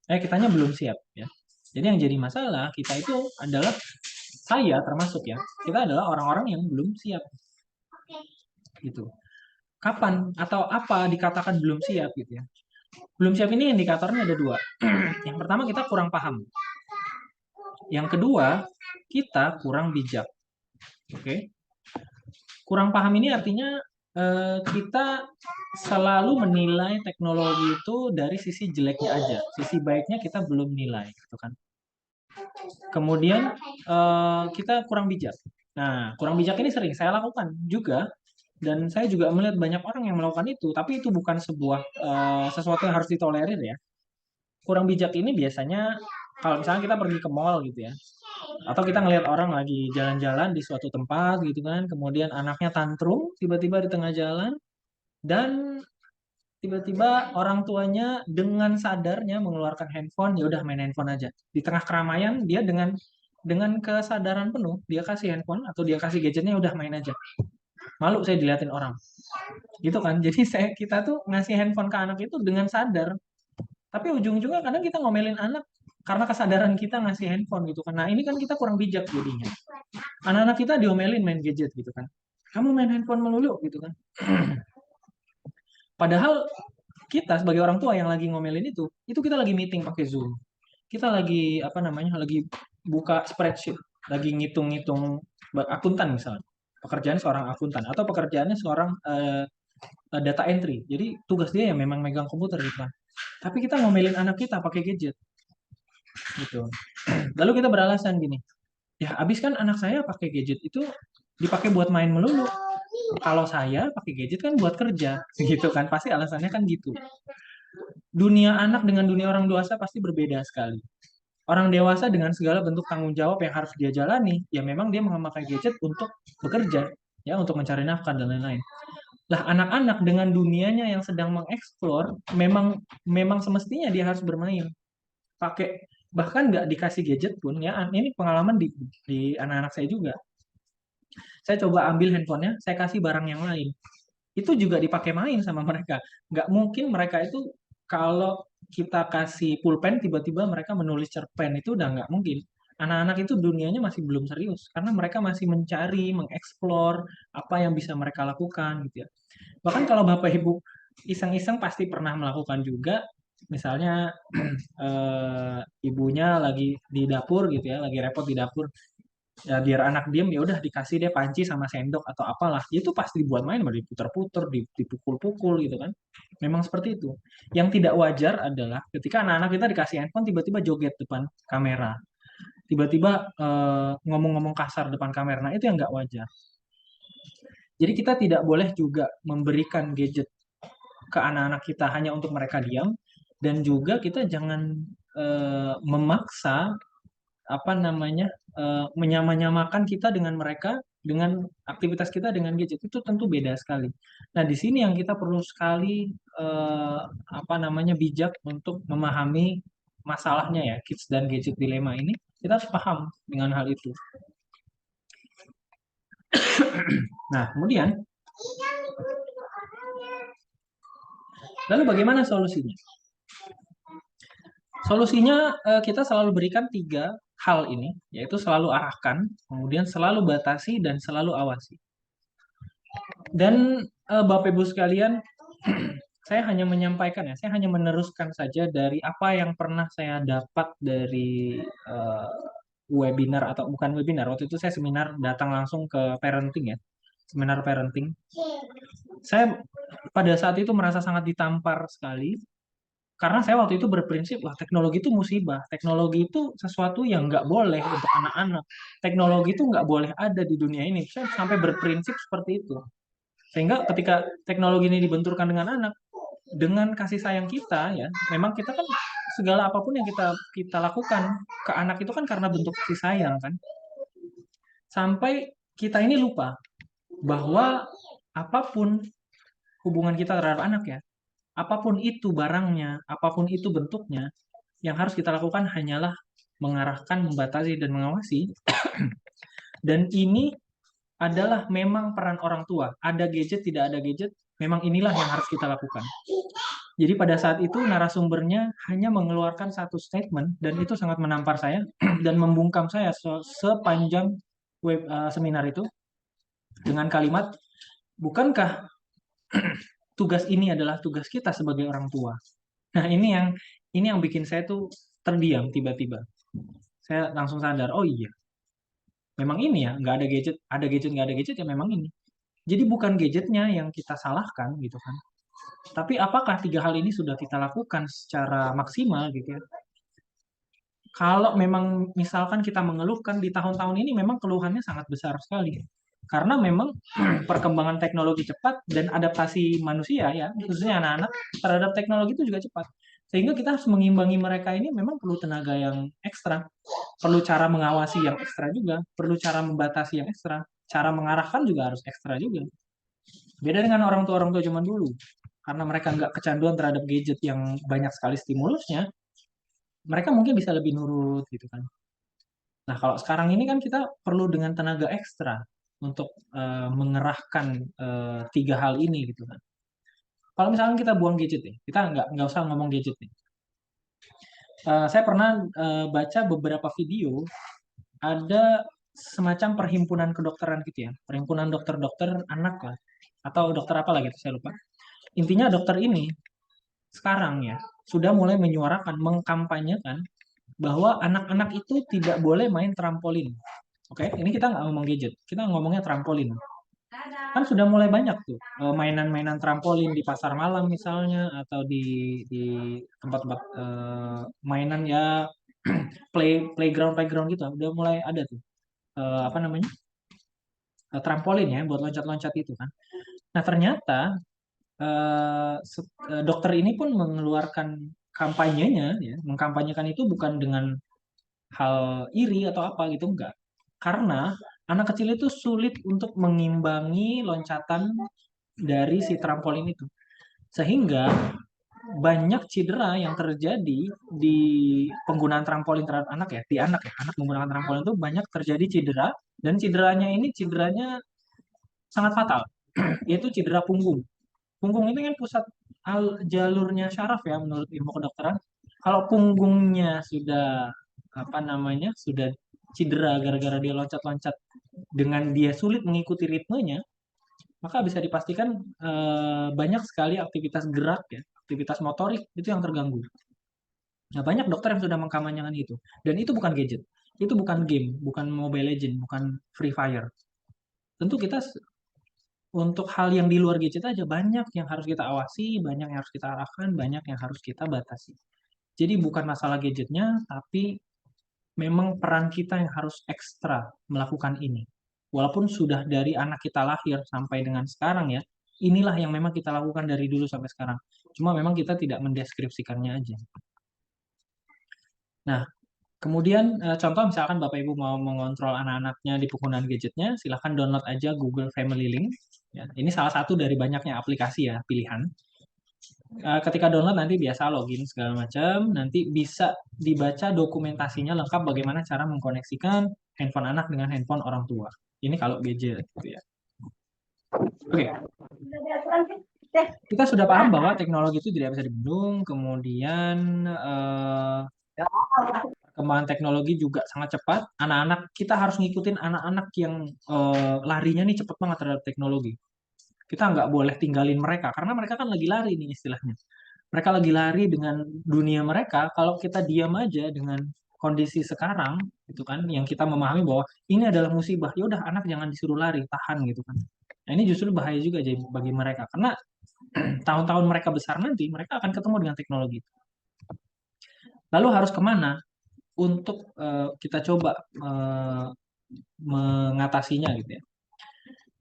Kitanya belum siap ya. Jadi yang jadi masalah kita itu adalah saya termasuk ya. Kita adalah orang-orang yang belum siap. Gitu. Kapan atau apa dikatakan belum siap gitu ya. Belum siap ini indikatornya ada dua. Yang pertama kita kurang paham. Yang kedua, kita kurang bijak. Oke. Kurang paham ini artinya kita selalu menilai teknologi itu dari sisi jeleknya aja. Sisi baiknya kita belum nilai gitu kan. Kemudian kita kurang bijak. Nah, kurang bijak ini sering saya lakukan juga, dan saya juga melihat banyak orang yang melakukan itu. Tapi itu bukan sesuatu yang harus ditolerir ya. kurang bijak ini biasanya kalau misalnya kita pergi ke mall gitu ya, atau kita ngelihat orang lagi jalan-jalan di suatu tempat gitu kan, kemudian anaknya tantrum tiba-tiba di tengah jalan, dan tiba-tiba orang tuanya dengan sadarnya mengeluarkan handphone, ya udah main handphone aja. Di tengah keramaian dia dengan kesadaran penuh dia kasih handphone atau dia kasih gadgetnya, udah main aja. Malu saya diliatin orang. Gitu kan. Jadi kita tuh ngasih handphone ke anak itu dengan sadar. Tapi ujung-ujungnya kadang kita ngomelin anak karena kesadaran kita ngasih handphone gitu kan. Nah, ini kan kita kurang bijak jadinya. Anak-anak kita diomelin main gadget gitu kan. Kamu main handphone melulu gitu kan. Padahal kita sebagai orang tua yang lagi ngomelin itu kita lagi meeting pakai Zoom. Kita lagi apa namanya? Lagi buka spreadsheet, lagi ngitung-ngitung akuntan misalnya. Pekerjaan seorang akuntan atau pekerjaannya seorang data entry. Jadi tugas dia ya memang megang komputer gitu kan. Tapi kita ngomelin anak kita pakai gadget gitu. Lalu kita beralasan gini, ya abis kan anak saya pakai gadget itu dipakai buat main melulu. Kalau saya pakai gadget kan buat kerja, gitu kan. Pasti alasannya kan gitu. Dunia anak dengan dunia orang dewasa pasti berbeda sekali. Orang dewasa dengan segala bentuk tanggung jawab yang harus dia jalani, ya memang dia memakai gadget untuk bekerja, ya untuk mencari nafkah dan lain-lain. Lah anak-anak dengan dunianya yang sedang mengeksplor, memang memang semestinya dia harus bermain. Pakai bahkan nggak dikasih gadget pun ya, ini pengalaman di anak-anak saya juga. Saya coba ambil handphonenya, saya kasih barang yang lain. Itu juga dipakai main sama mereka. Nggak mungkin mereka itu kalau kita kasih pulpen tiba-tiba mereka menulis cerpen, itu udah nggak mungkin. Anak-anak itu dunianya masih belum serius karena mereka masih mencari, mengeksplor apa yang bisa mereka lakukan gitu ya. Bahkan kalau Bapak Ibu iseng-iseng pasti pernah melakukan juga. Misalnya ibunya lagi di dapur gitu ya, lagi repot di dapur, ya biar anak diem ya udah dikasih dia panci sama sendok atau apalah, itu pasti dibuat main, mau diputer-puter, dipukul-pukul gitu kan. Memang seperti itu. Yang tidak wajar adalah ketika anak-anak kita dikasih handphone tiba-tiba joget depan kamera, tiba-tiba ngomong-ngomong kasar depan kamera. Nah, itu yang nggak wajar. Jadi kita tidak boleh juga memberikan gadget ke anak-anak kita hanya untuk mereka diam, dan juga kita jangan memaksa apa namanya menyamakan kita dengan mereka, dengan aktivitas kita dengan gadget, itu tentu beda sekali. Nah, di sini yang kita perlu sekali apa namanya bijak untuk memahami masalahnya ya, kids dan gadget dilema ini. Kita harus paham dengan hal itu. Nah, kemudian lalu bagaimana solusinya? Solusinya kita selalu berikan 3 hal ini, yaitu selalu arahkan, kemudian selalu batasi, dan selalu awasi. Dan Bapak Ibu sekalian, saya hanya menyampaikan ya, saya hanya meneruskan saja dari apa yang pernah saya dapat dari webinar, atau bukan webinar, waktu itu saya seminar datang langsung ke parenting ya, seminar parenting. Saya pada saat itu merasa sangat ditampar sekali, karena saya waktu itu berprinsip, wah teknologi itu musibah, teknologi itu sesuatu yang nggak boleh untuk anak-anak, teknologi itu nggak boleh ada di dunia ini. Saya sampai berprinsip seperti itu. Sehingga ketika teknologi ini dibenturkan dengan anak, dengan kasih sayang kita ya, memang kita kan segala apapun yang kita kita lakukan ke anak itu kan karena bentuk kasih sayang kan. Sampai kita ini lupa bahwa apapun hubungan kita terhadap anak ya, apapun itu barangnya, apapun itu bentuknya, yang harus kita lakukan hanyalah mengarahkan, membatasi, dan mengawasi. Dan ini adalah memang peran orang tua. Ada gadget, tidak ada gadget, memang inilah yang harus kita lakukan. Jadi pada saat itu narasumbernya hanya mengeluarkan satu statement, dan itu sangat menampar saya dan membungkam saya sepanjang seminar itu, dengan kalimat, bukankah tugas ini adalah tugas kita sebagai orang tua? Nah, ini yang bikin saya tuh terdiam tiba-tiba. Saya langsung sadar, oh iya, memang ini ya, nggak ada gadget, nggak ada gadget ya memang ini. Jadi bukan gadgetnya yang kita salahkan gitu kan. Tapi apakah 3 hal ini sudah kita lakukan secara maksimal gitu ya? Kalau memang misalkan kita mengeluhkan di tahun-tahun ini, memang keluhannya sangat besar sekali. Karena memang perkembangan teknologi cepat dan adaptasi manusia ya, khususnya anak-anak terhadap teknologi itu juga cepat. Sehingga kita harus mengimbangi mereka ini memang perlu tenaga yang ekstra, perlu cara mengawasi yang ekstra juga, perlu cara membatasi yang ekstra, cara mengarahkan juga harus ekstra juga. Beda dengan orang tua zaman dulu, karena mereka nggak kecanduan terhadap gadget yang banyak sekali stimulusnya, mereka mungkin bisa lebih nurut gitu kan. Nah, kalau sekarang ini kan kita perlu dengan tenaga ekstra untuk mengerahkan tiga hal ini gitu kan. Kalau misalkan kita buang gadget ya, kita nggak usah ngomong gadget nih. Saya pernah baca beberapa video, ada semacam perhimpunan kedokteran gitu ya, perhimpunan dokter-dokter anak lah, atau dokter apa lah gitu, saya lupa. Intinya dokter ini sekarang ya sudah mulai menyuarakan, mengkampanyekan bahwa anak-anak itu tidak boleh main trampolin. Oke, ini kita nggak ngomong gadget, kita ngomongnya trampolin. Kan sudah mulai banyak tuh mainan-mainan trampolin di pasar malam misalnya, atau di tempat-tempat mainan ya, playground playground gitu, udah mulai ada tuh apa namanya, trampolin ya buat loncat-loncat itu kan. Nah ternyata dokter ini pun mengeluarkan kampanyenya ya, mengkampanyekan itu bukan dengan hal iri atau apa gitu, enggak. Karena anak kecil itu sulit untuk mengimbangi loncatan dari si trampolin itu. Sehingga banyak cedera yang terjadi di penggunaan trampolin terhadap anak ya, di anak ya, anak menggunakan trampolin itu banyak terjadi cedera, dan cederanya ini cederanya sangat fatal, yaitu cedera punggung. Punggung ini kan pusat jalurnya syaraf ya menurut ilmu kedokteran. Kalau punggungnya sudah apa namanya, sudah cedera gara-gara dia loncat-loncat dengan dia sulit mengikuti ritmenya, maka bisa dipastikan banyak sekali aktivitas gerak ya, aktivitas motorik itu yang terganggu. Nah, banyak dokter yang sudah mengkampanyekan itu. Dan itu bukan gadget. Itu bukan game, bukan Mobile Legend, bukan Free Fire. Tentu kita untuk hal yang di luar gadget aja banyak yang harus kita awasi, banyak yang harus kita arahkan, banyak yang harus kita batasi. Jadi bukan masalah gadgetnya, tapi memang peran kita yang harus ekstra melakukan ini. Walaupun sudah dari anak kita lahir sampai dengan sekarang ya, inilah yang memang kita lakukan dari dulu sampai sekarang. Cuma memang kita tidak mendeskripsikannya aja. Nah, kemudian contoh misalkan Bapak Ibu mau mengontrol anak-anaknya di penggunaan gadgetnya, silahkan download aja Google Family Link. Ya, ini salah satu dari banyaknya aplikasi ya, pilihan. Ketika download nanti biasa login segala macam, nanti bisa dibaca dokumentasinya lengkap bagaimana cara mengkoneksikan handphone anak dengan handphone orang tua. Ini kalau gadget gitu ya. Oke, kita sudah paham bahwa teknologi itu tidak bisa dibendung, kemudian perkembangan teknologi juga sangat cepat. Anak-anak kita harus ngikutin anak-anak yang larinya nih cepat banget terhadap teknologi. Kita nggak boleh tinggalin mereka karena mereka kan lagi lari nih istilahnya. Mereka lagi lari dengan dunia mereka. Kalau kita diam aja dengan kondisi sekarang, itu kan yang kita memahami bahwa ini adalah musibah. Ya udah anak jangan disuruh lari, tahan gitu kan. Nah, ini justru bahaya juga jadi bagi mereka karena tahun-tahun mereka besar nanti mereka akan ketemu dengan teknologi. Lalu harus kemana untuk kita coba mengatasinya gitu ya.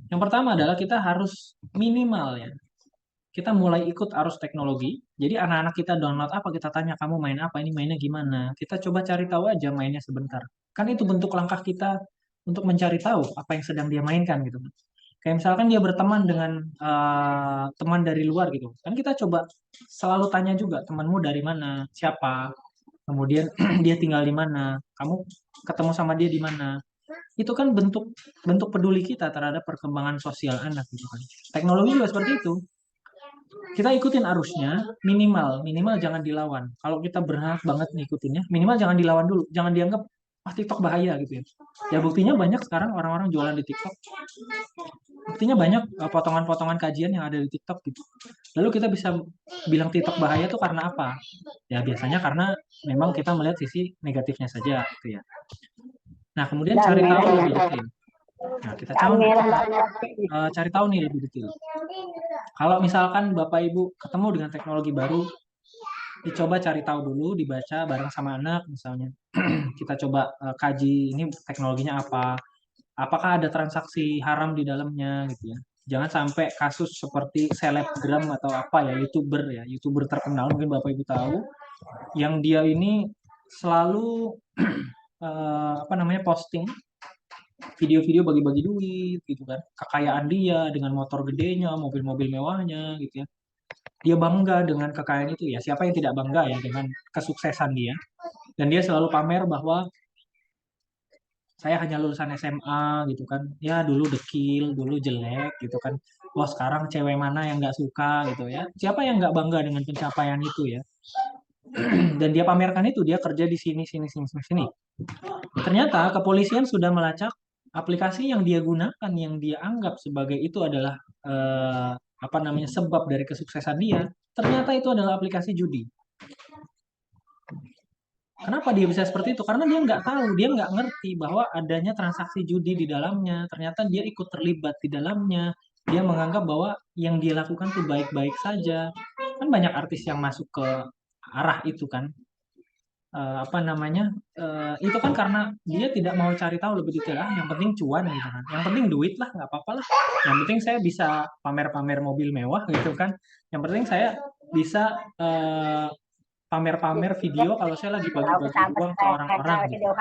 Yang pertama adalah kita harus minimal ya, kita mulai ikut arus teknologi. Jadi anak-anak kita download apa, kita tanya kamu main apa, ini mainnya gimana. Kita coba cari tahu aja mainnya sebentar. Kan itu bentuk langkah kita untuk mencari tahu apa yang sedang dia mainkan gitu. Kayak misalkan dia berteman dengan teman dari luar gitu. Kan kita coba selalu tanya juga, temanmu dari mana, siapa, kemudian dia tinggal di mana, kamu ketemu sama dia di mana. Itu kan bentuk bentuk peduli kita terhadap perkembangan sosial anak gitu kan. Teknologi juga seperti itu, kita ikutin arusnya, minimal minimal jangan dilawan. Kalau kita berhak banget ngikutinnya, minimal jangan dilawan dulu, jangan dianggap TikTok bahaya gitu ya. Ya buktinya banyak sekarang orang-orang jualan di TikTok, buktinya banyak potongan-potongan kajian yang ada di TikTok gitu. Lalu kita bisa bilang TikTok bahaya tuh karena apa? Ya biasanya karena memang kita melihat sisi negatifnya saja gitu ya. Nah kemudian cari tahu lebih detail. Nah kita cari tahu nih lebih detail. Kalau misalkan Bapak Ibu ketemu dengan teknologi baru, dicoba cari tahu dulu, dibaca bareng sama anak misalnya. Kita coba kaji ini teknologinya apa, apakah ada transaksi haram di dalamnya gitu ya. Jangan sampai kasus seperti selebgram atau apa ya, YouTuber terkenal mungkin Bapak Ibu tahu, yang dia ini selalu apa namanya posting video-video bagi-bagi duit gitu kan, kekayaan dia dengan motor gedenya, mobil-mobil mewahnya gitu ya. Dia bangga dengan kekayaan itu ya. Siapa yang tidak bangga ya dengan kesuksesan dia? Dan dia selalu pamer bahwa saya hanya lulusan SMA gitu kan. Ya dulu dekil, dulu jelek gitu kan. Wah sekarang cewek mana yang nggak suka gitu ya. Siapa yang nggak bangga dengan pencapaian itu ya. Dan dia pamerkan itu, dia kerja di sini, sini, sini, sini, sini. Ternyata kepolisian sudah melacak aplikasi yang dia gunakan, yang dia anggap sebagai itu adalah apa namanya sebab dari kesuksesan dia. Ternyata itu adalah aplikasi judi. Kenapa dia bisa seperti itu? Karena dia nggak tahu, dia nggak ngerti bahwa adanya transaksi judi di dalamnya. Ternyata dia ikut terlibat di dalamnya. Dia menganggap bahwa yang dia lakukan tuh baik-baik saja. Kan banyak artis yang masuk ke arah itu kan. Apa namanya? Itu kan karena dia tidak mau cari tahu lebih detail. Yang penting cuan gitu kan. Yang penting duit lah, nggak apa-apa lah. Yang penting saya bisa pamer-pamer mobil mewah gitu kan. Yang penting saya bisa pamer-pamer video kalau saya lagi bagi-bagi uang ke orang-orang gitu.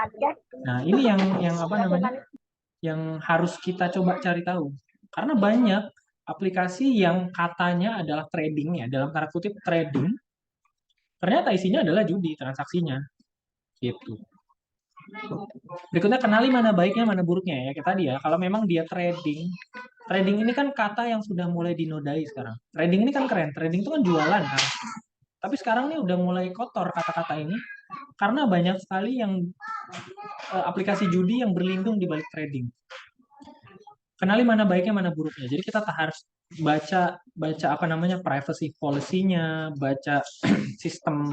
Nah, ini yang apa namanya? Yang harus kita coba cari tahu. Karena banyak aplikasi yang katanya adalah trading ya, dalam tanda kutip trading, ternyata isinya adalah judi transaksinya gitu. Berikutnya kenali mana baiknya, mana buruknya ya. Kayak tadi ya, kalau memang dia trading, trading ini kan kata yang sudah mulai dinodai sekarang. Trading ini kan keren, trading itu kan jualan kan. Tapi sekarang nih udah mulai kotor kata-kata ini karena banyak sekali yang aplikasi judi yang berlindung di balik trading. Kenali mana baiknya, mana buruknya. Jadi kita harus baca baca apa namanya privacy policy-nya, baca sistem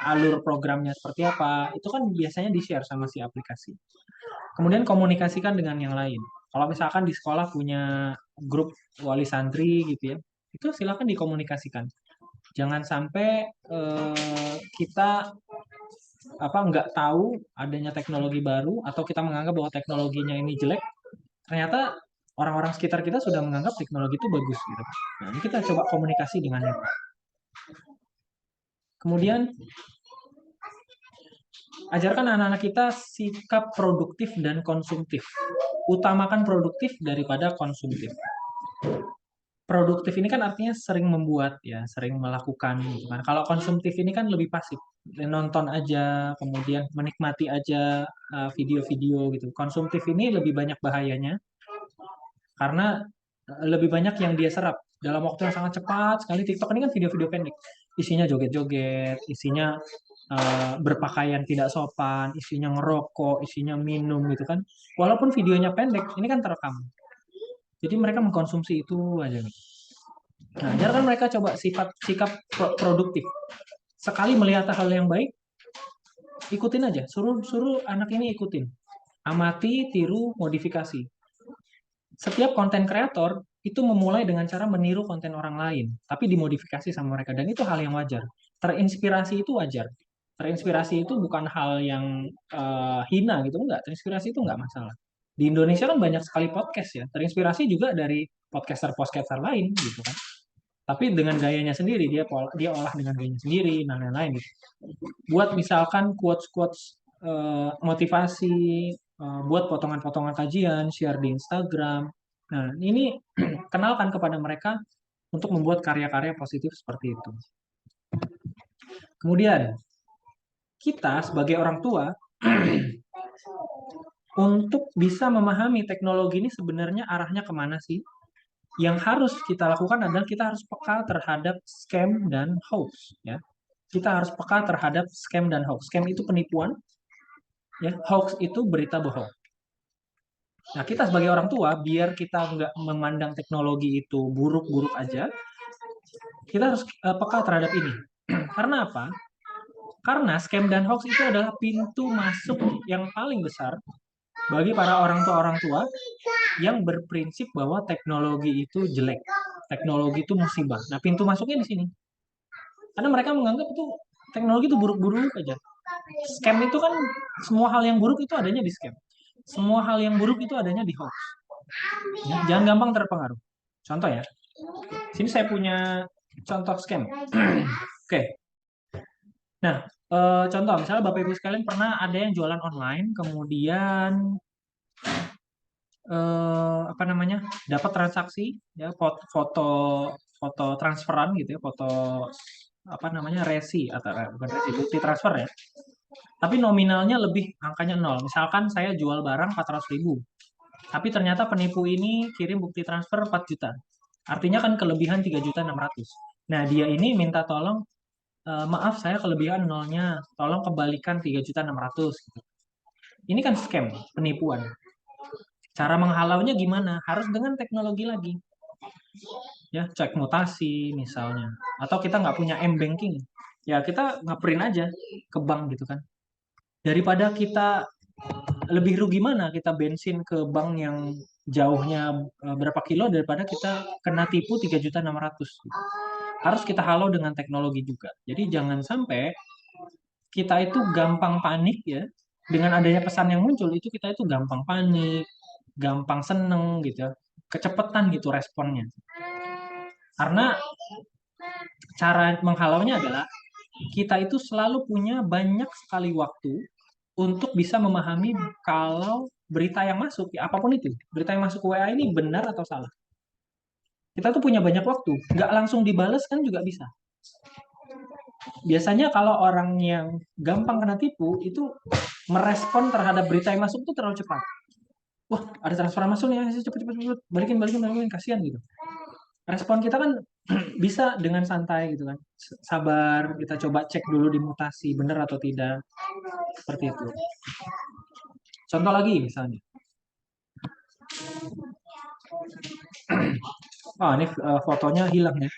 alur programnya seperti apa. Itu kan biasanya di-share sama si aplikasi. Kemudian komunikasikan dengan yang lain. Kalau misalkan di sekolah punya grup wali santri gitu ya, itu silakan dikomunikasikan. Jangan sampai kita apa nggak tahu adanya teknologi baru atau kita menganggap bahwa teknologinya ini jelek, ternyata orang-orang sekitar kita sudah menganggap teknologi itu bagus gitu. Nah, ini kita coba komunikasi dengan mereka. Kemudian ajarkan anak-anak kita sikap produktif dan konsumtif. Utamakan produktif daripada konsumtif. Produktif ini kan artinya sering membuat ya, sering melakukan gitu kan. Kalau konsumtif ini kan lebih pasif, nonton aja, kemudian menikmati aja video-video gitu. Konsumtif ini lebih banyak bahayanya karena lebih banyak yang dia serap dalam waktu yang sangat cepat sekali. TikTok ini kan video-video pendek, isinya joget-joget, isinya berpakaian tidak sopan, isinya ngerokok, isinya minum gitu kan. Walaupun videonya pendek, ini kan terekam. Jadi mereka mengkonsumsi itu aja. Nah, ajarkan mereka coba sikap produktif. Sekali melihat hal yang baik, ikutin aja. Suruh anak ini ikutin. Amati, tiru, modifikasi. Setiap konten kreator itu memulai dengan cara meniru konten orang lain, tapi dimodifikasi sama mereka. Dan itu hal yang wajar. Terinspirasi itu wajar. Terinspirasi itu bukan hal yang hina gitu, enggak. Terinspirasi itu enggak masalah. Di Indonesia kan banyak sekali podcast ya. Terinspirasi juga dari podcaster-podcaster lain gitu kan. Tapi dengan gayanya sendiri, dia olah dengan gayanya sendiri, dan lain-lain gitu. Buat misalkan quotes-quotes motivasi, buat potongan-potongan kajian, share di Instagram. Nah, ini kenalkan kepada mereka untuk membuat karya-karya positif seperti itu. Kemudian, kita sebagai orang tua, untuk bisa memahami teknologi ini sebenarnya arahnya kemana sih? Yang harus kita lakukan adalah kita harus peka terhadap scam dan hoax. Ya. Kita harus peka terhadap scam dan hoax. Scam itu penipuan, ya. Hoax itu berita bohong. Nah, kita sebagai orang tua, biar kita nggak memandang teknologi itu buruk-buruk aja, kita harus peka terhadap ini. Karena apa? Karena scam dan hoax itu adalah pintu masuk yang paling besar bagi para orang tua yang berprinsip bahwa teknologi itu jelek, teknologi itu musibah. Nah, pintu masuknya di sini. Karena mereka menganggap itu teknologi itu buruk-buruk aja. Scam itu kan semua hal yang buruk itu adanya di scam. Semua hal yang buruk itu adanya di hoax. Ya, jangan gampang terpengaruh. Contoh ya. Sini saya punya contoh scam. Oke. Nah, contoh misalnya Bapak Ibu sekalian pernah ada yang jualan online, kemudian apa namanya, dapat transaksi ya foto foto transferan gitu ya, foto apa namanya, resi atau bukan resi, bukti transfer ya, tapi nominalnya lebih, angkanya nol. Misalkan saya jual barang 400.000, tapi ternyata penipu ini kirim bukti transfer 4 juta, artinya kan kelebihan 3.600.000. Nah, dia ini minta tolong, maaf saya kelebihan nolnya, tolong kembalikan 3.600.000 gitu. Ini kan scam, penipuan. Cara menghalaunya gimana? Harus dengan teknologi lagi. Ya, cek mutasi misalnya. Atau kita nggak punya m-banking. Ya, kita ngaperin aja ke bank gitu kan. Daripada kita, lebih rugi mana kita bensin ke bank yang jauhnya berapa kilo daripada kita kena tipu 3.600.000. Harus kita halau dengan teknologi juga. Jadi jangan sampai kita itu gampang panik ya. Dengan adanya pesan yang muncul itu kita itu gampang panik, gampang seneng gitu ya. Kecepatan gitu responnya. Karena cara menghalaunya adalah kita itu selalu punya banyak sekali waktu untuk bisa memahami kalau berita yang masuk, ya apapun itu, berita yang masuk ke WA ini benar atau salah. Kita tuh punya banyak waktu, nggak langsung dibales kan juga bisa. Biasanya kalau orang yang gampang kena tipu, itu merespon terhadap berita yang masuk tuh terlalu cepat. Wah, ada transferan masuk nih, cepet, cepet, cepet, balikin, balikin, balikin, kasihan gitu. Respon kita kan bisa dengan santai gitu kan. Sabar, kita coba cek dulu di mutasi, benar atau tidak. Seperti itu. Contoh lagi misalnya. Oh, ini fotonya hilang ya.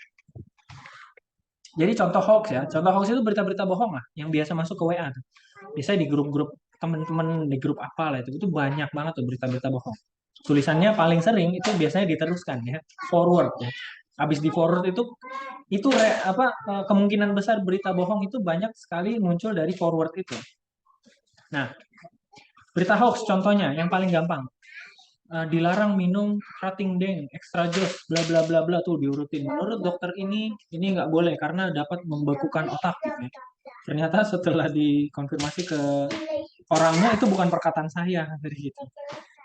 Jadi contoh hoax ya. Contoh hoax itu berita-berita bohong lah yang biasa masuk ke WA. Biasanya di grup-grup teman-teman, di grup apa lah itu banyak banget tuh berita-berita bohong. Tulisannya paling sering itu biasanya diteruskan ya, forward ya. Habis di forward itu kemungkinan besar berita bohong itu banyak sekali muncul dari forward itu. Nah, berita hoax contohnya yang paling gampang. Dilarang minum krating deng, extra jos, bla bla bla bla tuh diurutin. Menurut dokter ini nggak boleh karena dapat membekukan otak gitu ya. Ternyata setelah dikonfirmasi ke orangnya itu bukan perkataan saya dari gitu.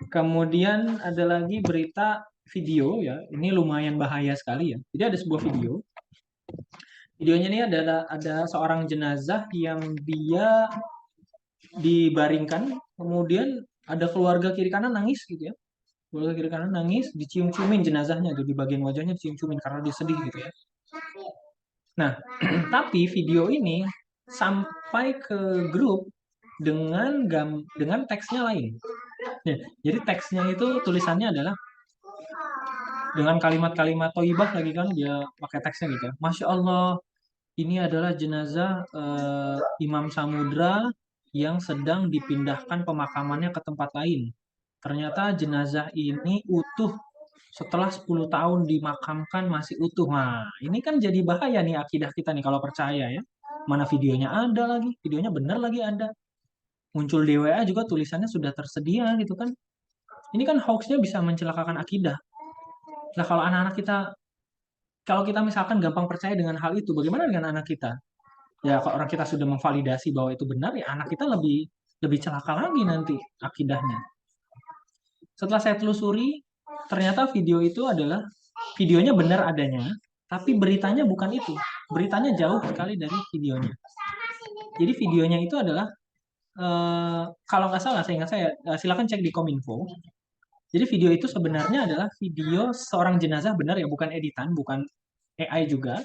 Kemudian ada lagi berita video ya, ini lumayan bahaya sekali ya. Jadi ada sebuah video. Videonya ini adalah ada seorang jenazah yang dia dibaringkan, kemudian ada keluarga kiri kanan nangis gitu ya. Keluarga kiri kanan nangis, dicium-ciumin jenazahnya tuh di bagian wajahnya dicium-ciumin karena dia sedih gitu ya. Nah, tapi video ini sampai ke grup dengan teksnya lain. Ya, jadi teksnya itu tulisannya adalah dengan kalimat-kalimat toibah lagi kan dia pakai teksnya gitu ya. Masya Allah, ini adalah jenazah Imam Samudra yang sedang dipindahkan pemakamannya ke tempat lain. Ternyata jenazah ini utuh setelah 10 tahun dimakamkan masih utuh. Nah, ini kan jadi bahaya nih akidah kita nih kalau percaya ya. Mana videonya ada lagi, videonya benar lagi ada. Muncul di WA juga tulisannya sudah tersedia gitu kan. Ini kan hoaxnya bisa mencelakakan akidah. Nah, kalau kita misalkan gampang percaya dengan hal itu, bagaimana dengan anak kita? Ya, kalau orang kita sudah memvalidasi bahwa itu benar, ya anak kita lebih lebih celaka lagi nanti akidahnya. Setelah saya telusuri, ternyata video itu adalah videonya benar adanya, tapi beritanya bukan itu. Beritanya jauh sekali dari videonya. Jadi videonya itu adalah kalau nggak salah, saya ingat saya silakan cek di Kominfo. Jadi video itu sebenarnya adalah video seorang jenazah benar ya, bukan editan, bukan AI juga.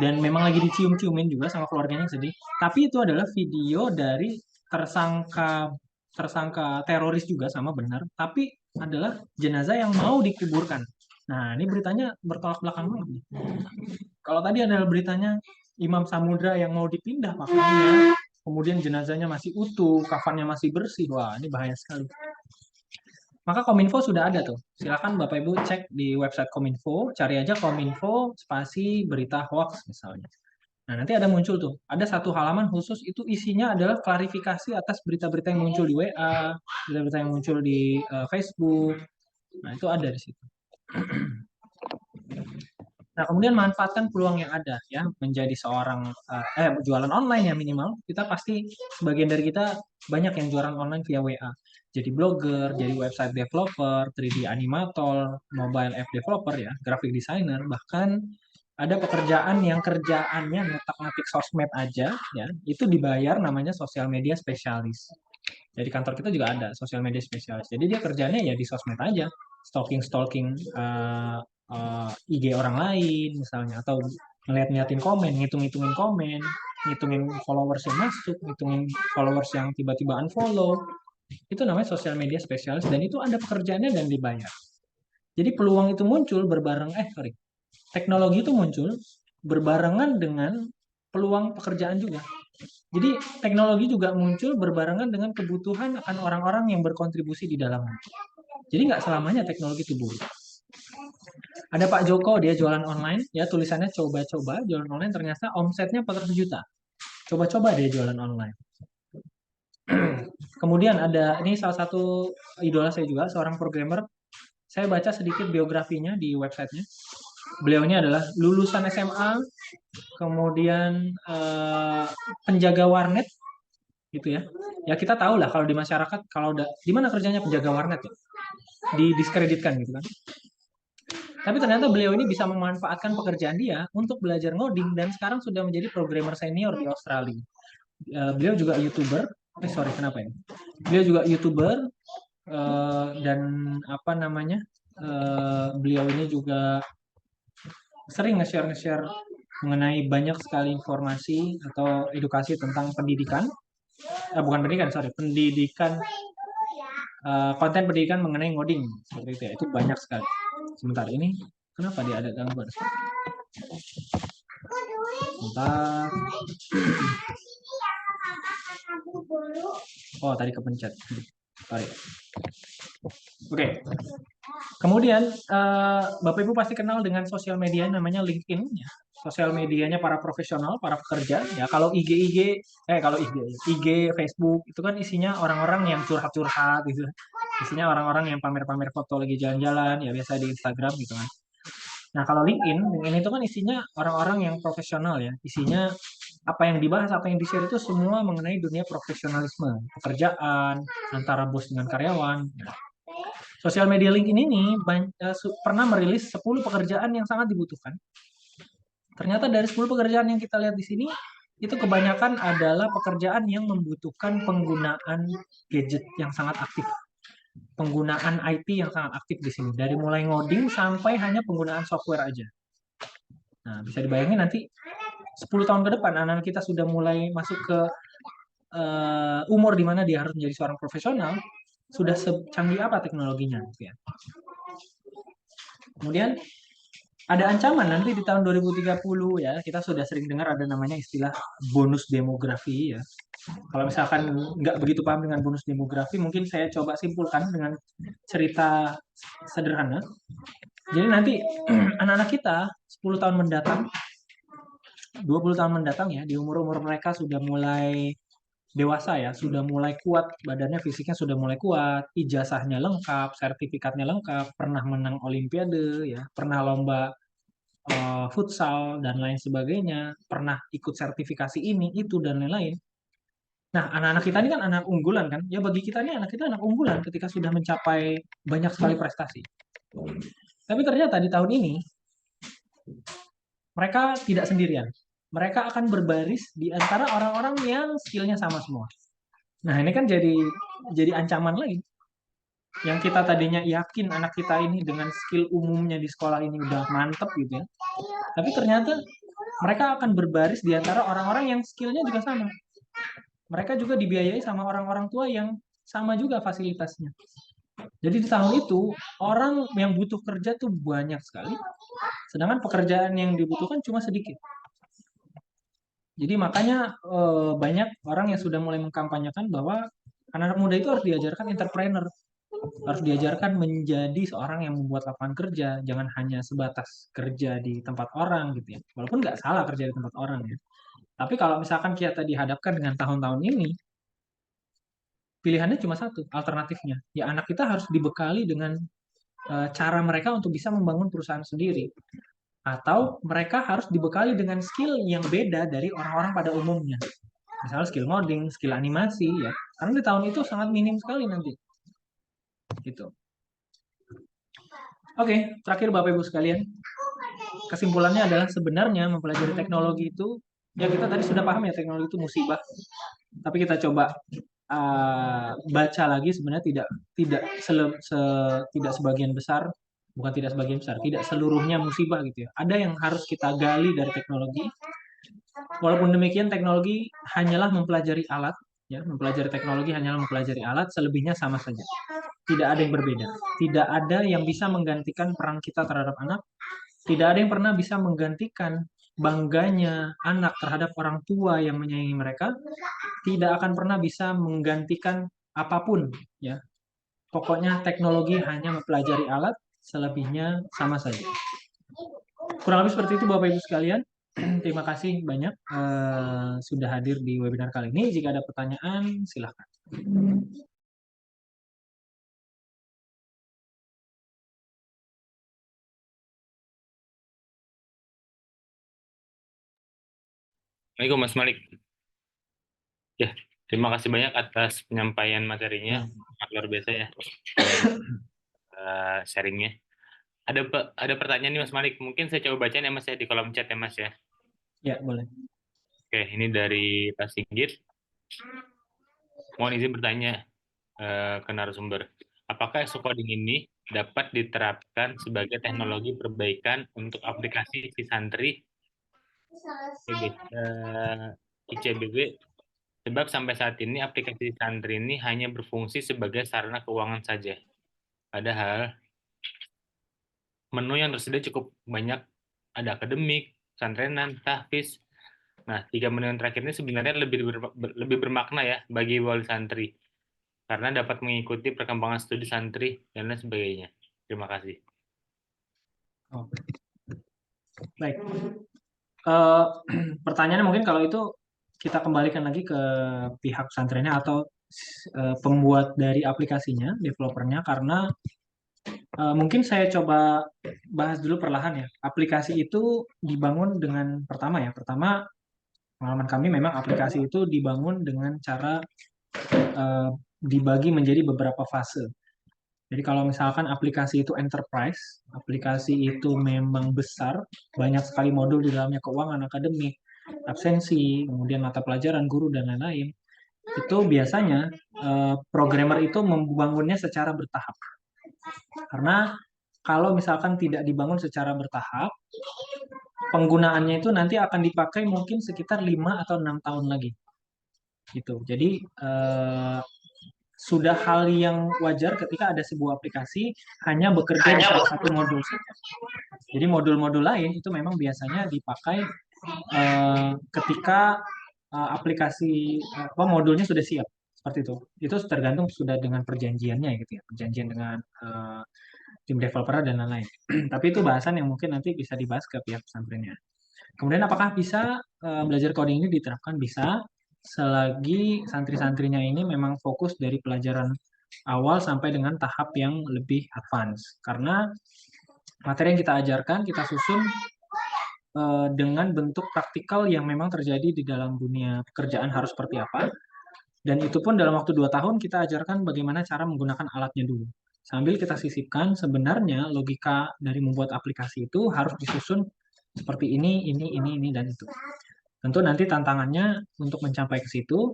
Dan memang lagi dicium-ciumin juga sama keluarganya yang sedih. Tapi itu adalah video dari tersangka tersangka teroris juga sama benar, tapi adalah jenazah yang mau dikuburkan. Nah, ini beritanya bertolak belakang lagi. Kalau tadi adalah beritanya Imam Samudra yang mau dipindah makamnya, kemudian jenazahnya masih utuh, kafannya masih bersih. Wah, ini bahaya sekali. Maka Kominfo sudah ada tuh. Silakan Bapak Ibu cek di website Kominfo, cari aja Kominfo spasi berita hoax misalnya. Nah, nanti ada muncul tuh. Ada satu halaman khusus itu isinya adalah klarifikasi atas berita-berita yang muncul di WA, berita-berita yang muncul di Facebook. Nah, itu ada di situ. Nah, kemudian manfaatkan peluang yang ada ya, menjadi seorang jualan online ya minimal. Kita pasti sebagian dari kita banyak yang jualan online via WA. Jadi blogger, jadi website developer, 3D animator, mobile app developer ya, graphic designer, bahkan ada pekerjaan yang kerjaannya ngetik sosmed aja ya, itu dibayar namanya sosial media spesialis. Jadi kantor kita juga ada sosial media spesialis. Jadi dia kerjanya ya di sosmed aja, stalking-stalking IG orang lain misalnya, atau ngeliat-ngeliatin komen, ngitung-ngitungin komen, ngitungin followers yang masuk, ngitungin followers yang tiba-tiba unfollow. Itu namanya sosial media spesialis dan itu ada pekerjaannya dan dibayar. Jadi peluang itu muncul teknologi itu muncul berbarengan dengan peluang pekerjaan juga. Jadi teknologi juga muncul berbarengan dengan kebutuhan akan orang-orang yang berkontribusi di dalamnya. Jadi nggak selamanya teknologi itu buruk. Ada Pak Joko, dia jualan online, ya tulisannya coba-coba jualan online, ternyata omsetnya 400 juta. Coba-coba dia jualan online. Kemudian ada, ini salah satu idola saya juga, seorang programmer. Saya baca sedikit biografinya di websitenya. Beliau ini adalah lulusan SMA, kemudian penjaga warnet, gitu ya. Ya kita tahu lah kalau di masyarakat, kalau di mana kerjanya penjaga warnet ya, didiskreditkan gitu kan. Tapi ternyata beliau ini bisa memanfaatkan pekerjaan dia untuk belajar ngoding dan sekarang sudah menjadi programmer senior di Australia. Beliau juga YouTuber. Sorry, kenapa ini? Beliau juga YouTuber dan apa namanya? Beliau ini juga sering nge-share mengenai banyak sekali informasi atau edukasi tentang pendidikan. Bukan pendidikan, sorry, pendidikan, konten pendidikan mengenai ngoding seperti itu ya. Itu banyak sekali. Sebentar, ini kenapa dia ada gangguan? Sebentar. Oh, tadi kepencet. Sorry. Oke. Kemudian Bapak Ibu pasti kenal dengan sosial media namanya LinkedIn ya. Sosial medianya para profesional, para pekerja ya. Kalau IG, Facebook itu kan isinya orang-orang yang curhat-curhat gitu. Isinya orang-orang yang pamer-pamer foto lagi jalan-jalan ya, biasa di Instagram gitu kan. Nah, kalau LinkedIn itu kan isinya orang-orang yang profesional ya. Isinya apa yang dibahas, apa yang di-share itu semua mengenai dunia profesionalisme, pekerjaan, antara bos dengan karyawan. Ya. Sosial media LinkedIn ini pernah merilis 10 pekerjaan yang sangat dibutuhkan. Ternyata dari 10 pekerjaan yang kita lihat di sini, itu kebanyakan adalah pekerjaan yang membutuhkan penggunaan gadget yang sangat aktif. Penggunaan IT yang sangat aktif di sini. Dari mulai ngoding sampai hanya penggunaan software aja. Nah, bisa dibayangin nanti 10 tahun ke depan anak kita sudah mulai masuk ke umur di mana dia harus menjadi seorang profesional, sudah secanggih apa teknologinya gitu ya. Kemudian ada ancaman nanti di tahun 2030 ya, kita sudah sering dengar ada namanya istilah bonus demografi ya. Kalau misalkan nggak begitu paham dengan bonus demografi, mungkin saya coba simpulkan dengan cerita sederhana. Jadi nanti anak-anak kita 10 tahun mendatang, 20 tahun mendatang ya, di umur-umur mereka sudah mulai dewasa ya, sudah mulai kuat, badannya fisiknya sudah mulai kuat, ijazahnya lengkap, sertifikatnya lengkap, pernah menang olimpiade ya, pernah lomba futsal dan lain sebagainya, pernah ikut sertifikasi ini, itu dan lain-lain. Nah, anak-anak kita ini kan anak unggulan kan? Ya bagi kita ini anak kita anak unggulan ketika sudah mencapai banyak sekali prestasi. Tapi ternyata di tahun ini mereka tidak sendirian. Mereka akan berbaris di antara orang-orang yang skillnya sama semua. Nah, ini kan jadi ancaman lagi. Yang kita tadinya yakin anak kita ini dengan skill umumnya di sekolah ini udah mantep gitu ya. Tapi ternyata mereka akan berbaris di antara orang-orang yang skillnya juga sama. Mereka juga dibiayai sama orang-orang tua yang sama juga fasilitasnya. Jadi di tahun itu orang yang butuh kerja tuh banyak sekali, sedangkan pekerjaan yang dibutuhkan cuma sedikit. Jadi makanya banyak orang yang sudah mulai mengkampanyekan bahwa anak-anak muda itu harus diajarkan entrepreneur, harus diajarkan menjadi seorang yang membuat lapangan kerja, jangan hanya sebatas kerja di tempat orang gitu ya. Walaupun nggak salah kerja di tempat orang ya. Tapi kalau misalkan kita dihadapkan dengan tahun-tahun ini, pilihannya cuma satu, alternatifnya. Ya anak kita harus dibekali dengan cara mereka untuk bisa membangun perusahaan sendiri, atau mereka harus dibekali dengan skill yang beda dari orang-orang pada umumnya. Misalnya skill modding, skill animasi ya. Karena di tahun itu sangat minim sekali nanti. Gitu. Oke, terakhir Bapak Ibu sekalian, kesimpulannya adalah sebenarnya mempelajari teknologi itu, ya kita tadi sudah paham ya teknologi itu musibah. Tapi kita coba baca lagi, sebenarnya tidak tidak sebagian besar, bukan tidak sebagian besar, tidak seluruhnya musibah gitu ya. Ada yang harus kita gali dari teknologi. Walaupun demikian, teknologi hanyalah mempelajari alat, ya, mempelajari teknologi hanyalah mempelajari alat, selebihnya sama saja. Tidak ada yang berbeda. Tidak ada yang bisa menggantikan peran kita terhadap anak. Tidak ada yang pernah bisa menggantikan bangganya anak terhadap orang tua yang menyayangi mereka. Tidak akan pernah bisa menggantikan apapun, ya. Pokoknya teknologi hanya mempelajari alat, selebihnya sama saja. Kurang lebih seperti itu Bapak Ibu sekalian. Terima kasih banyak sudah hadir di webinar kali ini. Jika ada pertanyaan, silahkan. Assalamualaikum Mas Malik. Ya, terima kasih banyak atas penyampaian materinya, sangat luar biasa ya, sharingnya. Ada pertanyaan nih Mas Malik, mungkin saya coba bacain ya Mas ya di kolom chat ya Mas ya. Ya, boleh. Oke, ini dari Pak Singgit. Mohon izin bertanya ke narasumber. Apakah coding ini dapat diterapkan sebagai teknologi perbaikan untuk aplikasi si santri ICBB? Sebab sampai saat ini aplikasi santri ini hanya berfungsi sebagai sarana keuangan saja. Padahal menu yang tersedia cukup banyak, ada akademik, santrenan, tahfiz. Nah, 3 menu yang terakhir ini sebenarnya lebih bermakna ya bagi wali santri, karena dapat mengikuti perkembangan studi santri dan lain sebagainya. Terima kasih. Oh. Baik. Pertanyaannya mungkin kalau itu kita kembalikan lagi ke pihak pesantrennya atau pembuat dari aplikasinya, developernya, karena mungkin saya coba bahas dulu perlahan ya. Aplikasi itu dibangun dengan pertama pengalaman kami memang aplikasi itu dibangun dengan cara dibagi menjadi beberapa fase. Jadi kalau misalkan aplikasi itu enterprise, aplikasi itu memang besar, banyak sekali modul di dalamnya, keuangan, akademik, absensi, kemudian mata pelajaran, guru, dan lain-lain. Itu biasanya programmer itu membangunnya secara bertahap. Karena kalau misalkan tidak dibangun secara bertahap, penggunaannya itu nanti akan dipakai mungkin sekitar 5 atau 6 tahun lagi. Gitu. Jadi sudah hal yang wajar ketika ada sebuah aplikasi hanya bekerja di salah satu modul saja. Jadi modul-modul lain itu memang biasanya dipakai ketika aplikasi modulnya sudah siap, seperti itu. Itu tergantung sudah dengan perjanjiannya gitu ya, perjanjian dengan tim developer dan lain-lain. Tapi itu bahasan yang mungkin nanti bisa dibahas ke pihak pesantrennya. Kemudian apakah bisa belajar coding ini diterapkan? Bisa, selagi santri-santrinya ini memang fokus dari pelajaran awal sampai dengan tahap yang lebih advance. Karena materi yang kita ajarkan, kita susun dengan bentuk praktikal yang memang terjadi di dalam dunia pekerjaan harus seperti apa. Dan itu pun dalam waktu 2 tahun kita ajarkan bagaimana cara menggunakan alatnya dulu. Sambil kita sisipkan sebenarnya logika dari membuat aplikasi itu harus disusun seperti ini, dan itu. Tentu nanti tantangannya untuk mencapai ke situ,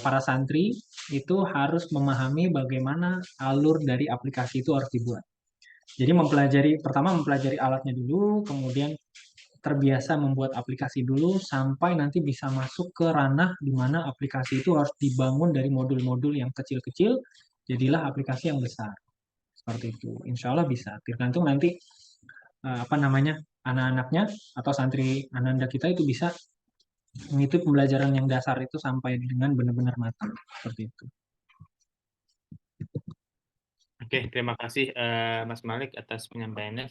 para santri itu harus memahami bagaimana alur dari aplikasi itu harus dibuat. Jadi pertama mempelajari alatnya dulu, kemudian terbiasa membuat aplikasi dulu, sampai nanti bisa masuk ke ranah di mana aplikasi itu harus dibangun dari modul-modul yang kecil-kecil, jadilah aplikasi yang besar. Seperti itu. Insya Allah bisa. Tergantung nanti anak-anaknya atau santri ananda kita itu bisa mengikuti pembelajaran yang dasar itu sampai dengan benar-benar matang seperti itu. Oke, terima kasih Mas Malik atas penyampaiannya.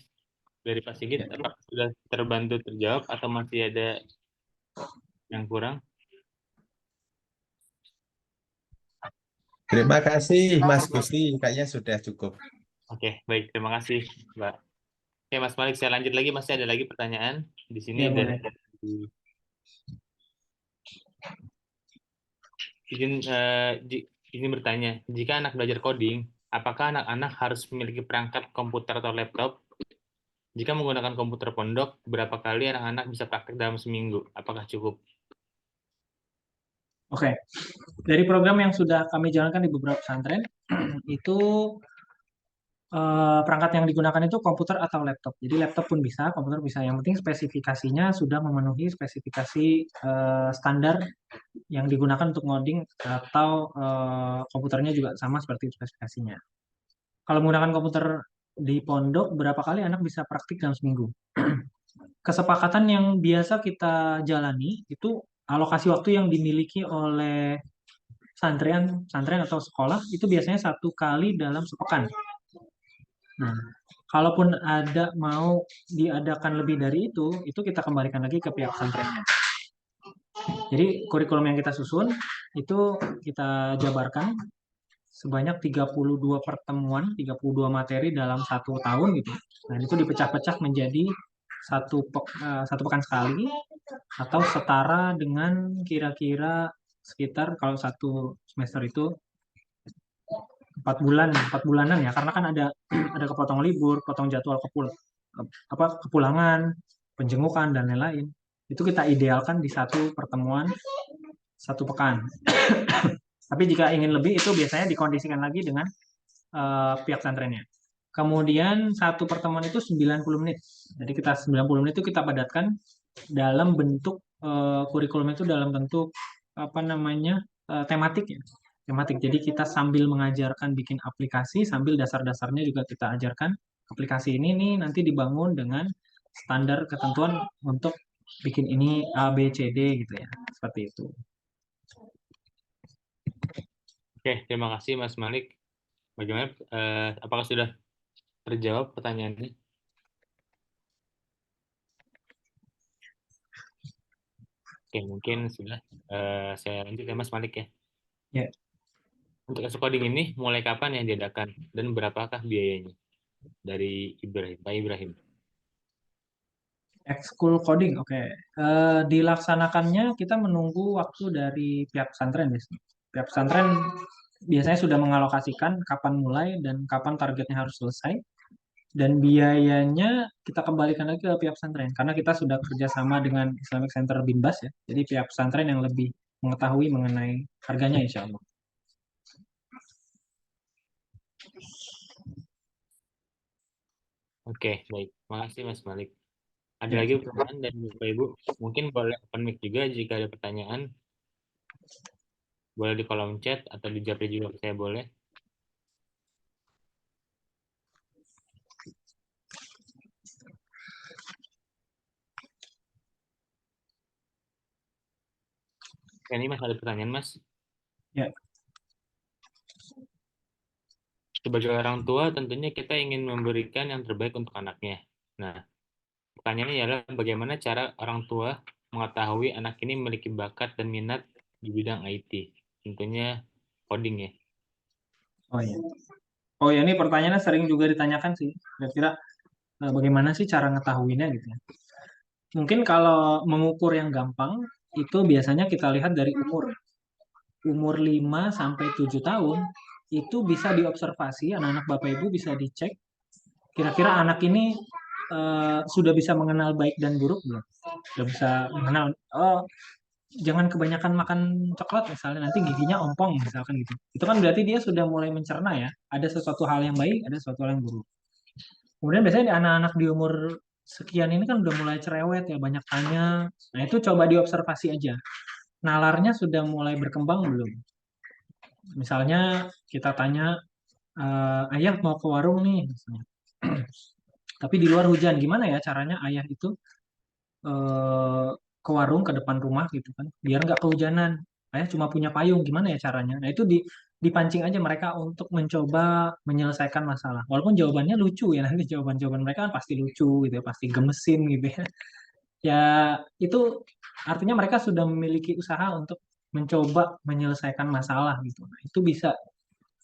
Dari Pak Sigit, apakah sudah terbantu terjawab atau masih ada yang kurang? Terima kasih Mas Gusti, kayaknya sudah cukup. Oke, baik. Terima kasih, Mbak. Oke, Mas Malik, saya lanjut lagi. Masih ada lagi pertanyaan di Ya sini dari boleh. izin ini bertanya, jika anak belajar coding, apakah anak-anak harus memiliki perangkat komputer atau laptop? Jika menggunakan komputer pondok, berapa kali anak-anak bisa praktik dalam seminggu? Apakah cukup? Oke, dari program yang sudah kami jalankan di beberapa pesantren, itu perangkat yang digunakan itu komputer atau laptop. Jadi laptop pun bisa, komputer bisa. Yang penting spesifikasinya sudah memenuhi spesifikasi standar yang digunakan untuk ngoding atau komputernya juga sama seperti spesifikasinya. Kalau menggunakan komputer di pondok, berapa kali anak bisa praktik dalam seminggu? Kesepakatan yang biasa kita jalani itu alokasi waktu yang dimiliki oleh santren atau sekolah itu biasanya 1 kali dalam sepekan. Nah, kalaupun ada mau diadakan lebih dari itu kita kembalikan lagi ke pihak pesantrennya. Jadi kurikulum yang kita susun itu kita jabarkan sebanyak 32 pertemuan, 32 materi dalam 1 tahun gitu. Nah, itu dipecah-pecah menjadi satu pekan sekali atau setara dengan kira-kira sekitar kalau satu semester itu 4 bulan, 4 bulanan ya, karena kan ada kepotong libur, potong jadwal kepulangan, penjengukan dan lain-lain. Itu kita idealkan di satu pertemuan 1 pekan. Tapi jika ingin lebih itu biasanya dikondisikan lagi dengan pihak pesantrennya. Kemudian satu pertemuan itu 90 menit. Jadi kita 90 menit itu kita padatkan dalam bentuk kurikulum itu dalam bentuk apa namanya tematik ya. Tematik. Jadi kita sambil mengajarkan bikin aplikasi, sambil dasar-dasarnya juga kita ajarkan aplikasi ini nih nanti dibangun dengan standar ketentuan untuk bikin ini A, B, C, D gitu ya. Seperti itu. Oke, terima kasih Mas Malik. Bagaimana? Apakah sudah terjawab pertanyaannya? Oke, mungkin sudah. Saya lanjut ya Mas Malik ya. Ya, Untuk esok coding ini mulai kapan yang diadakan dan berapakah biayanya? Dari Ibrahim, Pak Ibrahim. ekskul coding, oke. Dilaksanakannya kita menunggu waktu dari pihak pesantren biasanya. Pihak pesantren biasanya sudah mengalokasikan kapan mulai dan kapan targetnya harus selesai. Dan biayanya kita kembalikan lagi ke pihak pesantren karena kita sudah kerjasama dengan Islamic Center Binbas ya. Jadi pihak pesantren yang lebih mengetahui mengenai harganya insya Allah. Oke, baik. Makasih Mas Malik. Ada Ya, lagi pertanyaan dari Bapak Ibu? Mungkin boleh open mic juga jika ada pertanyaan. Boleh di kolom chat atau di japri juga saya boleh. Ya, ini Mas ada pertanyaan Mas. ya, Sebagai orang tua tentunya kita ingin memberikan yang terbaik untuk anaknya. Nah, pertanyaannya adalah bagaimana cara orang tua mengetahui anak ini memiliki bakat dan minat di bidang IT. Tentunya coding ya. oh ya. Oh ya, ini pertanyaannya sering juga ditanyakan sih. Kira-kira bagaimana sih cara ngetahuinnya gitu ya. Mungkin kalau mengukur yang gampang, itu biasanya kita lihat dari umur. Umur 5 sampai 7 tahun, itu bisa diobservasi, anak-anak Bapak Ibu bisa dicek, kira-kira anak ini sudah bisa mengenal baik dan buruk belum? Sudah bisa mengenal, oh jangan kebanyakan makan coklat misalnya, nanti giginya ompong misalkan gitu. Itu kan berarti dia sudah mulai mencerna ya, ada sesuatu hal yang baik, ada sesuatu hal yang buruk. Kemudian biasanya di anak-anak di umur sekian ini kan udah mulai cerewet ya, banyak tanya. Nah, itu coba diobservasi aja. Nalarnya sudah mulai berkembang belum? Misalnya kita tanya, ayah mau ke warung nih, misalnya. Tapi di luar hujan, gimana ya caranya ayah itu ke warung ke depan rumah gitu kan, biar nggak kehujanan. Ayah cuma punya payung, gimana ya caranya? Nah itu dipancing aja mereka untuk mencoba menyelesaikan masalah. Walaupun jawabannya lucu ya, nanti jawaban-jawaban mereka kan pasti lucu gitu ya, pasti gemesin gitu ya. Ya itu artinya mereka sudah memiliki usaha untuk mencoba menyelesaikan masalah gitu. Nah, itu bisa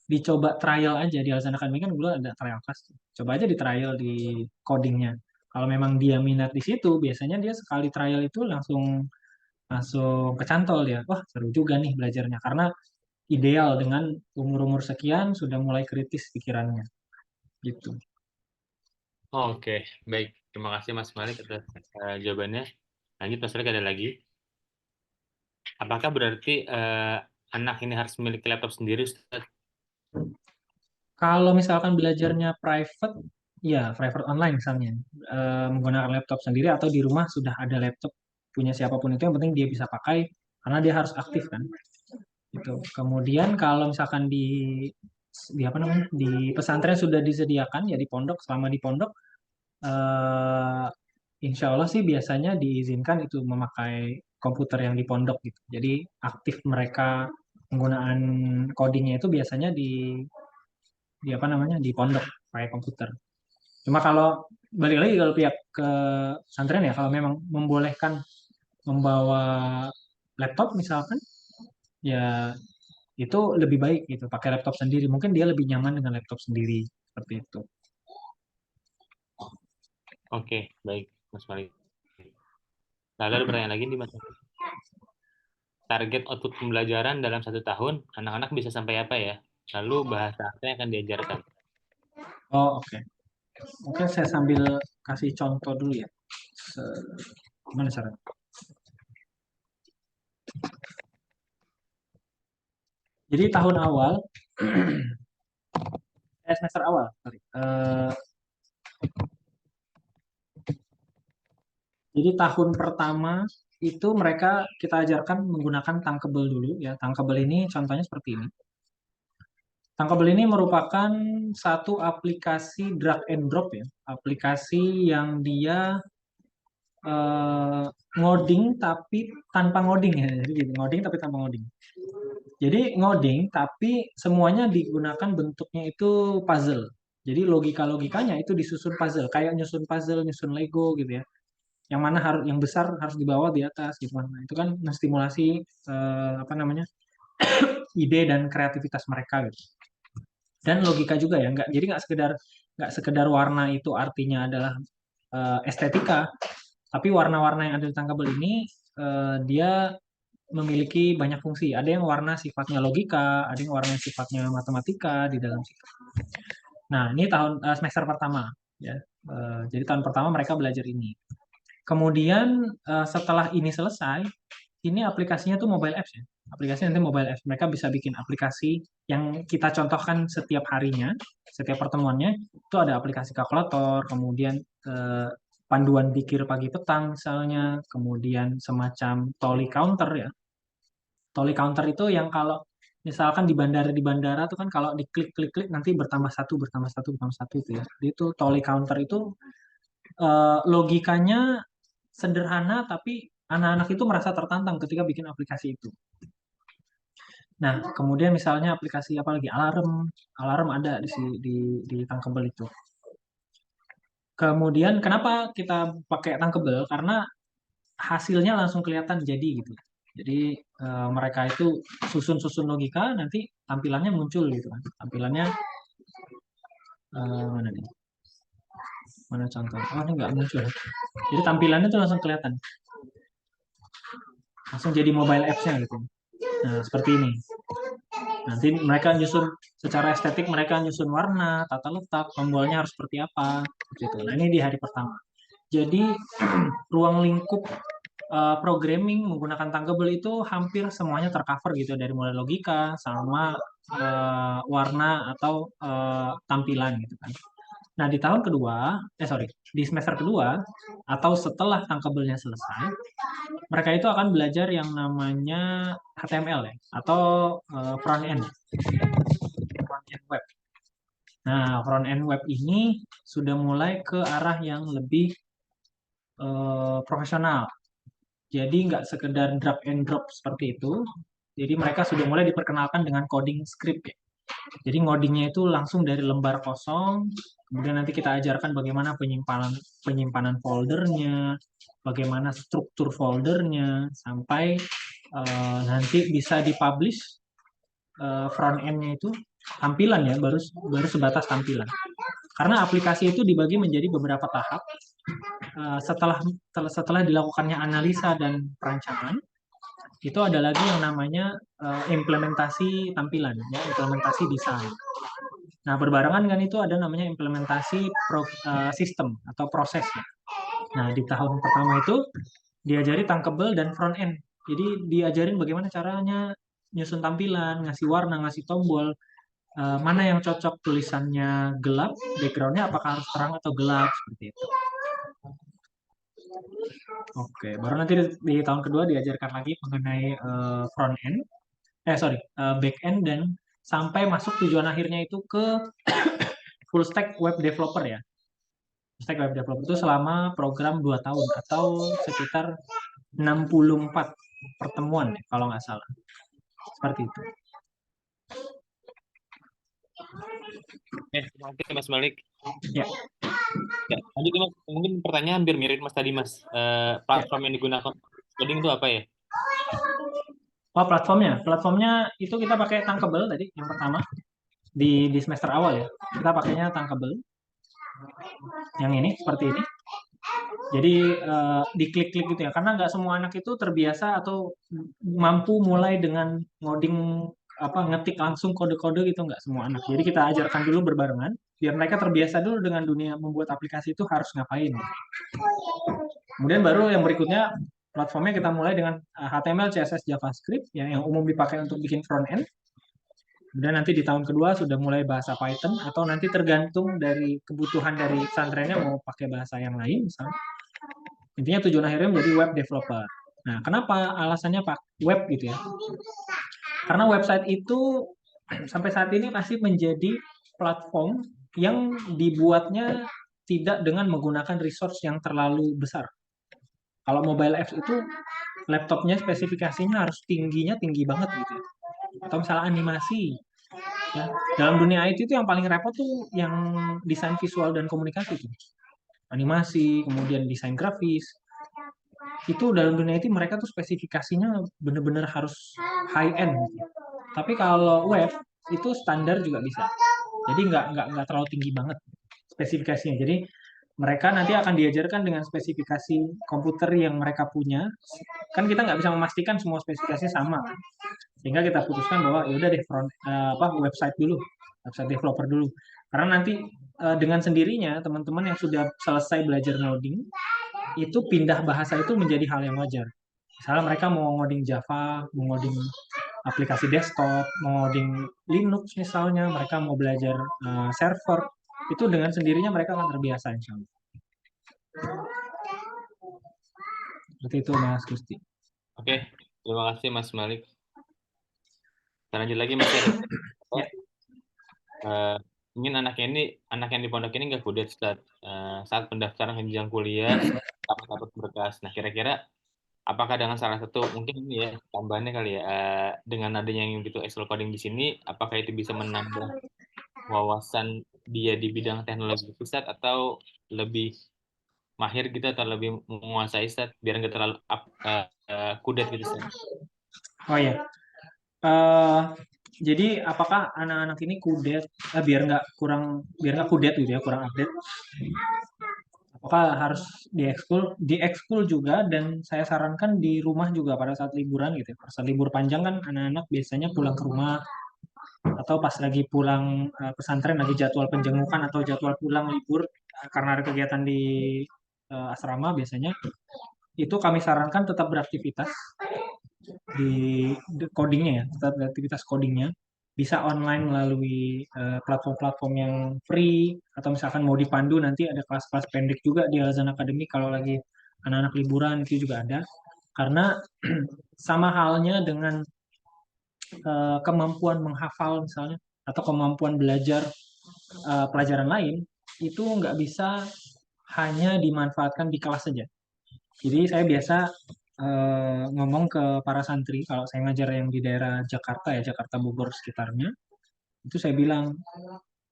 dicoba trial aja di Alasan Academy kan dulu ada trial class. Coba aja di trial di codingnya. Kalau memang dia minat di situ, biasanya dia sekali trial itu langsung langsung kecantol dia. Wah, seru juga nih belajarnya. Karena ideal dengan umur-umur sekian sudah mulai kritis pikirannya. Gitu. Oke, baik. Terima kasih Mas Malik atas jawabannya. Lanjut Mas Malik, ada lagi. Apakah berarti anak ini harus memiliki laptop sendiri, Ustaz? Kalau misalkan belajarnya private, ya private online misalnya, menggunakan laptop sendiri atau di rumah sudah ada laptop punya siapapun itu, yang penting dia bisa pakai karena dia harus aktif kan. Gitu. Kemudian kalau misalkan di apa namanya di pesantren sudah disediakan ya di pondok, selama di pondok, eh, insya Allah sih biasanya diizinkan itu memakai komputer yang di pondok gitu. Jadi aktif mereka penggunaan codingnya itu biasanya di apa namanya di pondok pakai komputer. Cuma kalau balik lagi kalau pihak ke pesantren ya kalau memang membolehkan membawa laptop misalkan ya itu lebih baik gitu pakai laptop sendiri. Mungkin dia lebih nyaman dengan laptop sendiri seperti itu. Oke, baik Mas Malik. Lalu ada pertanyaan lagi di Mas Malik. Target output pembelajaran dalam 1 tahun, anak-anak bisa sampai apa ya? Lalu bahasa apa yang akan diajarkan? Oh, oke. Mungkin saya sambil kasih contoh dulu ya. Gimana caranya? Jadi tahun awal, semester awal, sorry. Jadi tahun pertama itu mereka kita ajarkan menggunakan Tankable dulu ya. Tankable ini contohnya seperti ini. Tankable ini merupakan satu aplikasi drag and drop ya. Aplikasi yang dia eh, ngoding tapi tanpa ngoding ya. Jadi gitu, ngoding tapi tanpa ngoding. Jadi ngoding tapi semuanya digunakan bentuknya itu puzzle. Jadi logika-logikanya itu disusun puzzle, kayak nyusun puzzle, nyusun Lego gitu ya. Yang mana harus yang besar harus di bawah di atas gitu kan. Nah, itu kan menstimulasi apa namanya? Ide dan kreativitas mereka gitu. Dan logika juga ya, nggak sekedar warna itu artinya adalah estetika, tapi warna-warna yang ada di Tankable ini dia memiliki banyak fungsi. Ada yang warna sifatnya logika, ada yang warna sifatnya matematika di dalam situ. Nah, ini semester pertama ya. Jadi tahun pertama mereka belajar ini. Kemudian setelah ini selesai, ini aplikasinya tuh mobile apps ya. Aplikasi nanti mobile apps. Mereka bisa bikin aplikasi yang kita contohkan setiap harinya, setiap pertemuannya. Itu ada aplikasi kalkulator, kemudian panduan pikir pagi petang misalnya, kemudian semacam Tally counter ya. Tally counter itu yang kalau misalkan di bandara tuh kan kalau diklik-klik-klik nanti bertambah satu, bertambah satu, bertambah satu itu ya. Jadi itu Tally counter itu logikanya sederhana tapi anak-anak itu merasa tertantang ketika bikin aplikasi itu. Nah, kemudian misalnya aplikasi apa lagi? Alarm, alarm ada di Tankable itu. Kemudian kenapa kita pakai Tankable? Karena hasilnya langsung kelihatan jadi gitu. Jadi mereka itu susun-susun logika, nanti tampilannya muncul gitu kan. Tampilannya mana nih? Mana contoh? Oh, ini nggak muncul. Jadi tampilannya tuh langsung kelihatan. Langsung jadi mobile apps-nya gitu. Nah, seperti ini. Nanti mereka nyusun secara estetik, mereka nyusun warna, tata letak, tombolnya harus seperti apa, gitu. Nah, ini di hari pertama. Jadi ruang lingkup programming menggunakan Tankable itu hampir semuanya tercover gitu dari mulai logika sama warna atau tampilan gitu kan. Nah, di tahun kedua, di semester kedua atau setelah Tankable-nya selesai, mereka itu akan belajar yang namanya HTML ya, atau front end web. Nah, front end web ini sudah mulai ke arah yang lebih profesional. Jadi nggak sekedar drag and drop seperti itu. Jadi mereka sudah mulai diperkenalkan dengan coding script ya. Jadi ngodingnya itu langsung dari lembar kosong, kemudian nanti kita ajarkan bagaimana penyimpanan penyimpanan foldernya, bagaimana struktur foldernya, sampai nanti bisa dipublish front end-nya itu tampilan ya, baru sebatas tampilan. Karena aplikasi itu dibagi menjadi beberapa tahap. Setelah dilakukannya analisa dan perancangan, itu ada lagi yang namanya implementasi tampilan, ya, implementasi desain. Nah, berbarengan kan itu ada namanya implementasi sistem atau proses. Nah, di tahun pertama itu diajari tankable dan front end. Jadi diajarin bagaimana caranya nyusun tampilan, ngasih warna, ngasih tombol, mana yang cocok tulisannya gelap, backgroundnya apakah harus terang atau gelap, seperti itu. Oke, baru nanti di tahun kedua diajarkan lagi mengenai front end, back end, dan sampai masuk tujuan akhirnya itu ke full stack web developer ya. Stack web developer itu selama program 2 tahun atau sekitar 64 pertemuan kalau nggak salah. Seperti itu. Terima kasih Mas Malik. Ya. Ya, lanjut Mas. Mungkin pertanyaan hampir mirip Mas tadi Mas. Platform yang digunakan coding itu apa ya? Oh, platformnya itu kita pakai Tankable tadi yang pertama di semester awal ya. Kita pakainya Tankable. Yang ini seperti ini. Jadi diklik-klik gitu ya, karena nggak semua anak itu terbiasa atau mampu mulai dengan ngoding ngetik langsung kode-kode gitu, nggak semua anak. Jadi kita ajarkan dulu berbarengan, biar mereka terbiasa dulu dengan dunia membuat aplikasi itu harus ngapain. Kemudian baru yang berikutnya platformnya kita mulai dengan HTML, CSS, JavaScript yang umum dipakai untuk bikin front end. Kemudian nanti di tahun kedua sudah mulai bahasa Python atau nanti tergantung dari kebutuhan dari pesantrennya mau pakai bahasa yang lain misalnya. Intinya tujuan akhirnya menjadi web developer. Nah, kenapa alasannya Pak web gitu ya? Karena website itu sampai saat ini masih menjadi platform yang dibuatnya tidak dengan menggunakan resource yang terlalu besar. Kalau mobile apps itu laptopnya spesifikasinya harus tinggi banget gitu ya. Atau misalnya animasi. Ya. Dalam dunia IT itu yang paling repot tuh yang desain visual dan komunikasi tuh. Animasi, kemudian desain grafis. Itu dalam dunia IT mereka tuh spesifikasinya bener-bener harus high end. Gitu. Tapi kalau web itu standar juga bisa. Jadi nggak terlalu tinggi banget spesifikasinya. Jadi mereka nanti akan diajarkan dengan spesifikasi komputer yang mereka punya. Kan kita nggak bisa memastikan semua spesifikasinya sama. Sehingga kita putuskan bahwa ya udah deh website dulu, website developer dulu. Karena nanti dengan sendirinya teman-teman yang sudah selesai belajar ngoding itu pindah bahasa itu menjadi hal yang wajar. Misalnya mereka mau ngoding Java, mau ngoding aplikasi desktop, mau ngoding Linux misalnya, mereka mau belajar server, itu dengan sendirinya mereka akan terbiasa insya Allah. Seperti itu Mas Gusti. Oke, terima kasih Mas Malik. Kita lanjut lagi Mas. Ya. Mungkin anak yang di pondok ini nggak kudet saat pendaftaran jenjang kuliah dapat berkas. Nah, kira-kira apakah dengan salah satu mungkin ini ya tambahannya kali ya dengan adanya yang gitu Excel coding di sini, apakah itu bisa menambah wawasan dia di bidang teknologi pusat atau lebih mahir gitu atau lebih menguasai stat biar nggak terlalu kudet gitu sih. Oh ya, jadi apakah anak-anak ini kudet biar nggak kudet gitu ya, kurang update? Apakah harus diekskul juga, dan saya sarankan di rumah juga pada saat liburan gitu ya. Pada saat libur panjang kan anak-anak biasanya pulang ke rumah atau pas lagi pulang pesantren lagi jadwal penjengukan atau jadwal pulang libur karena ada kegiatan di asrama biasanya itu kami sarankan tetap beraktivitas di codingnya ya, tetap beraktivitas codingnya bisa online melalui platform-platform yang free atau misalkan mau dipandu nanti ada kelas-kelas pendek juga di Al-Azan Academy kalau lagi anak-anak liburan itu juga ada, karena sama halnya dengan kemampuan menghafal misalnya atau kemampuan belajar pelajaran lain itu nggak bisa hanya dimanfaatkan di kelas saja. Jadi saya biasa ngomong ke para santri kalau saya ngajar yang di daerah Jakarta ya, Jakarta Bogor sekitarnya, itu saya bilang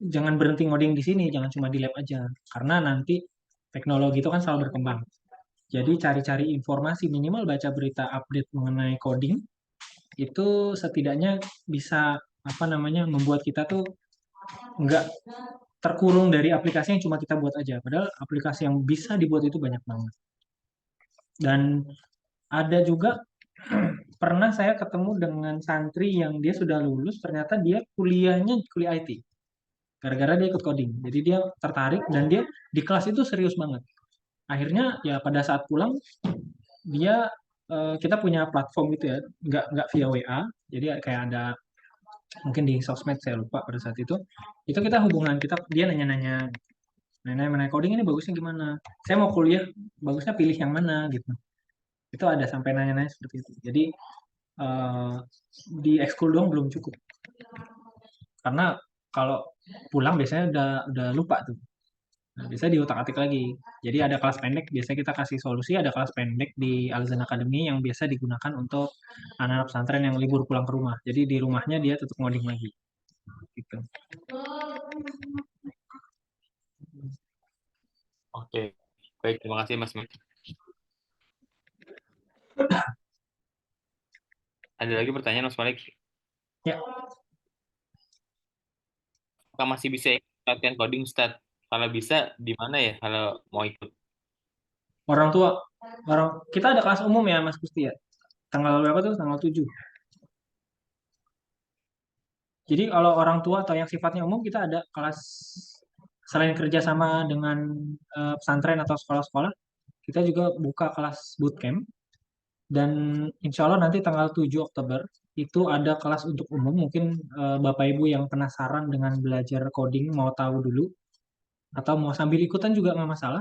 jangan berhenti ngoding di sini, jangan cuma di lab aja, karena nanti teknologi itu kan selalu berkembang. Jadi cari-cari informasi, minimal baca berita update mengenai coding itu setidaknya bisa apa namanya, membuat kita tuh nggak terkurung dari aplikasi yang cuma kita buat aja. Padahal aplikasi yang bisa dibuat itu banyak banget. Dan ada juga pernah saya ketemu dengan santri yang dia sudah lulus, ternyata dia kuliahnya kuliah IT. Gara-gara dia ikut coding. Jadi dia tertarik dan dia di kelas itu serius banget. Akhirnya ya pada saat pulang dia kita punya platform gitu ya, nggak via WA. Jadi kayak ada mungkin di sosmed saya lupa pada saat itu kita hubungan kita dia nanya-nanya nanya mengenai coding ini bagusnya gimana, saya mau kuliah bagusnya pilih yang mana gitu, itu ada sampai nanya-nanya seperti itu. Jadi eh, di ekskul doang belum cukup karena kalau pulang biasanya udah lupa tuh. Nah, biasanya diutak-atik lagi. Jadi ada kelas pendek, biasanya kita kasih solusi, ada kelas pendek di Alzen Academy yang biasa digunakan untuk anak-anak pesantren yang libur pulang ke rumah. Jadi di rumahnya dia tetap ngoding lagi gitu. Oke, baik, terima kasih Mas. Ada lagi pertanyaan Mas Malik? Ya, Apakah masih bisa ikut latihan coding Ustaz? Kalau bisa, di mana ya kalau mau ikut? orang tua, kita ada kelas umum ya Mas Gusti ya. Tanggal berapa tuh? Tanggal 7. Jadi kalau orang tua atau yang sifatnya umum kita ada kelas selain kerjasama dengan pesantren atau sekolah-sekolah, kita juga buka kelas bootcamp dan insya Allah nanti tanggal 7 Oktober itu ada kelas untuk umum. Mungkin Bapak Ibu yang penasaran dengan belajar coding mau tahu dulu atau mau sambil ikutan juga nggak masalah.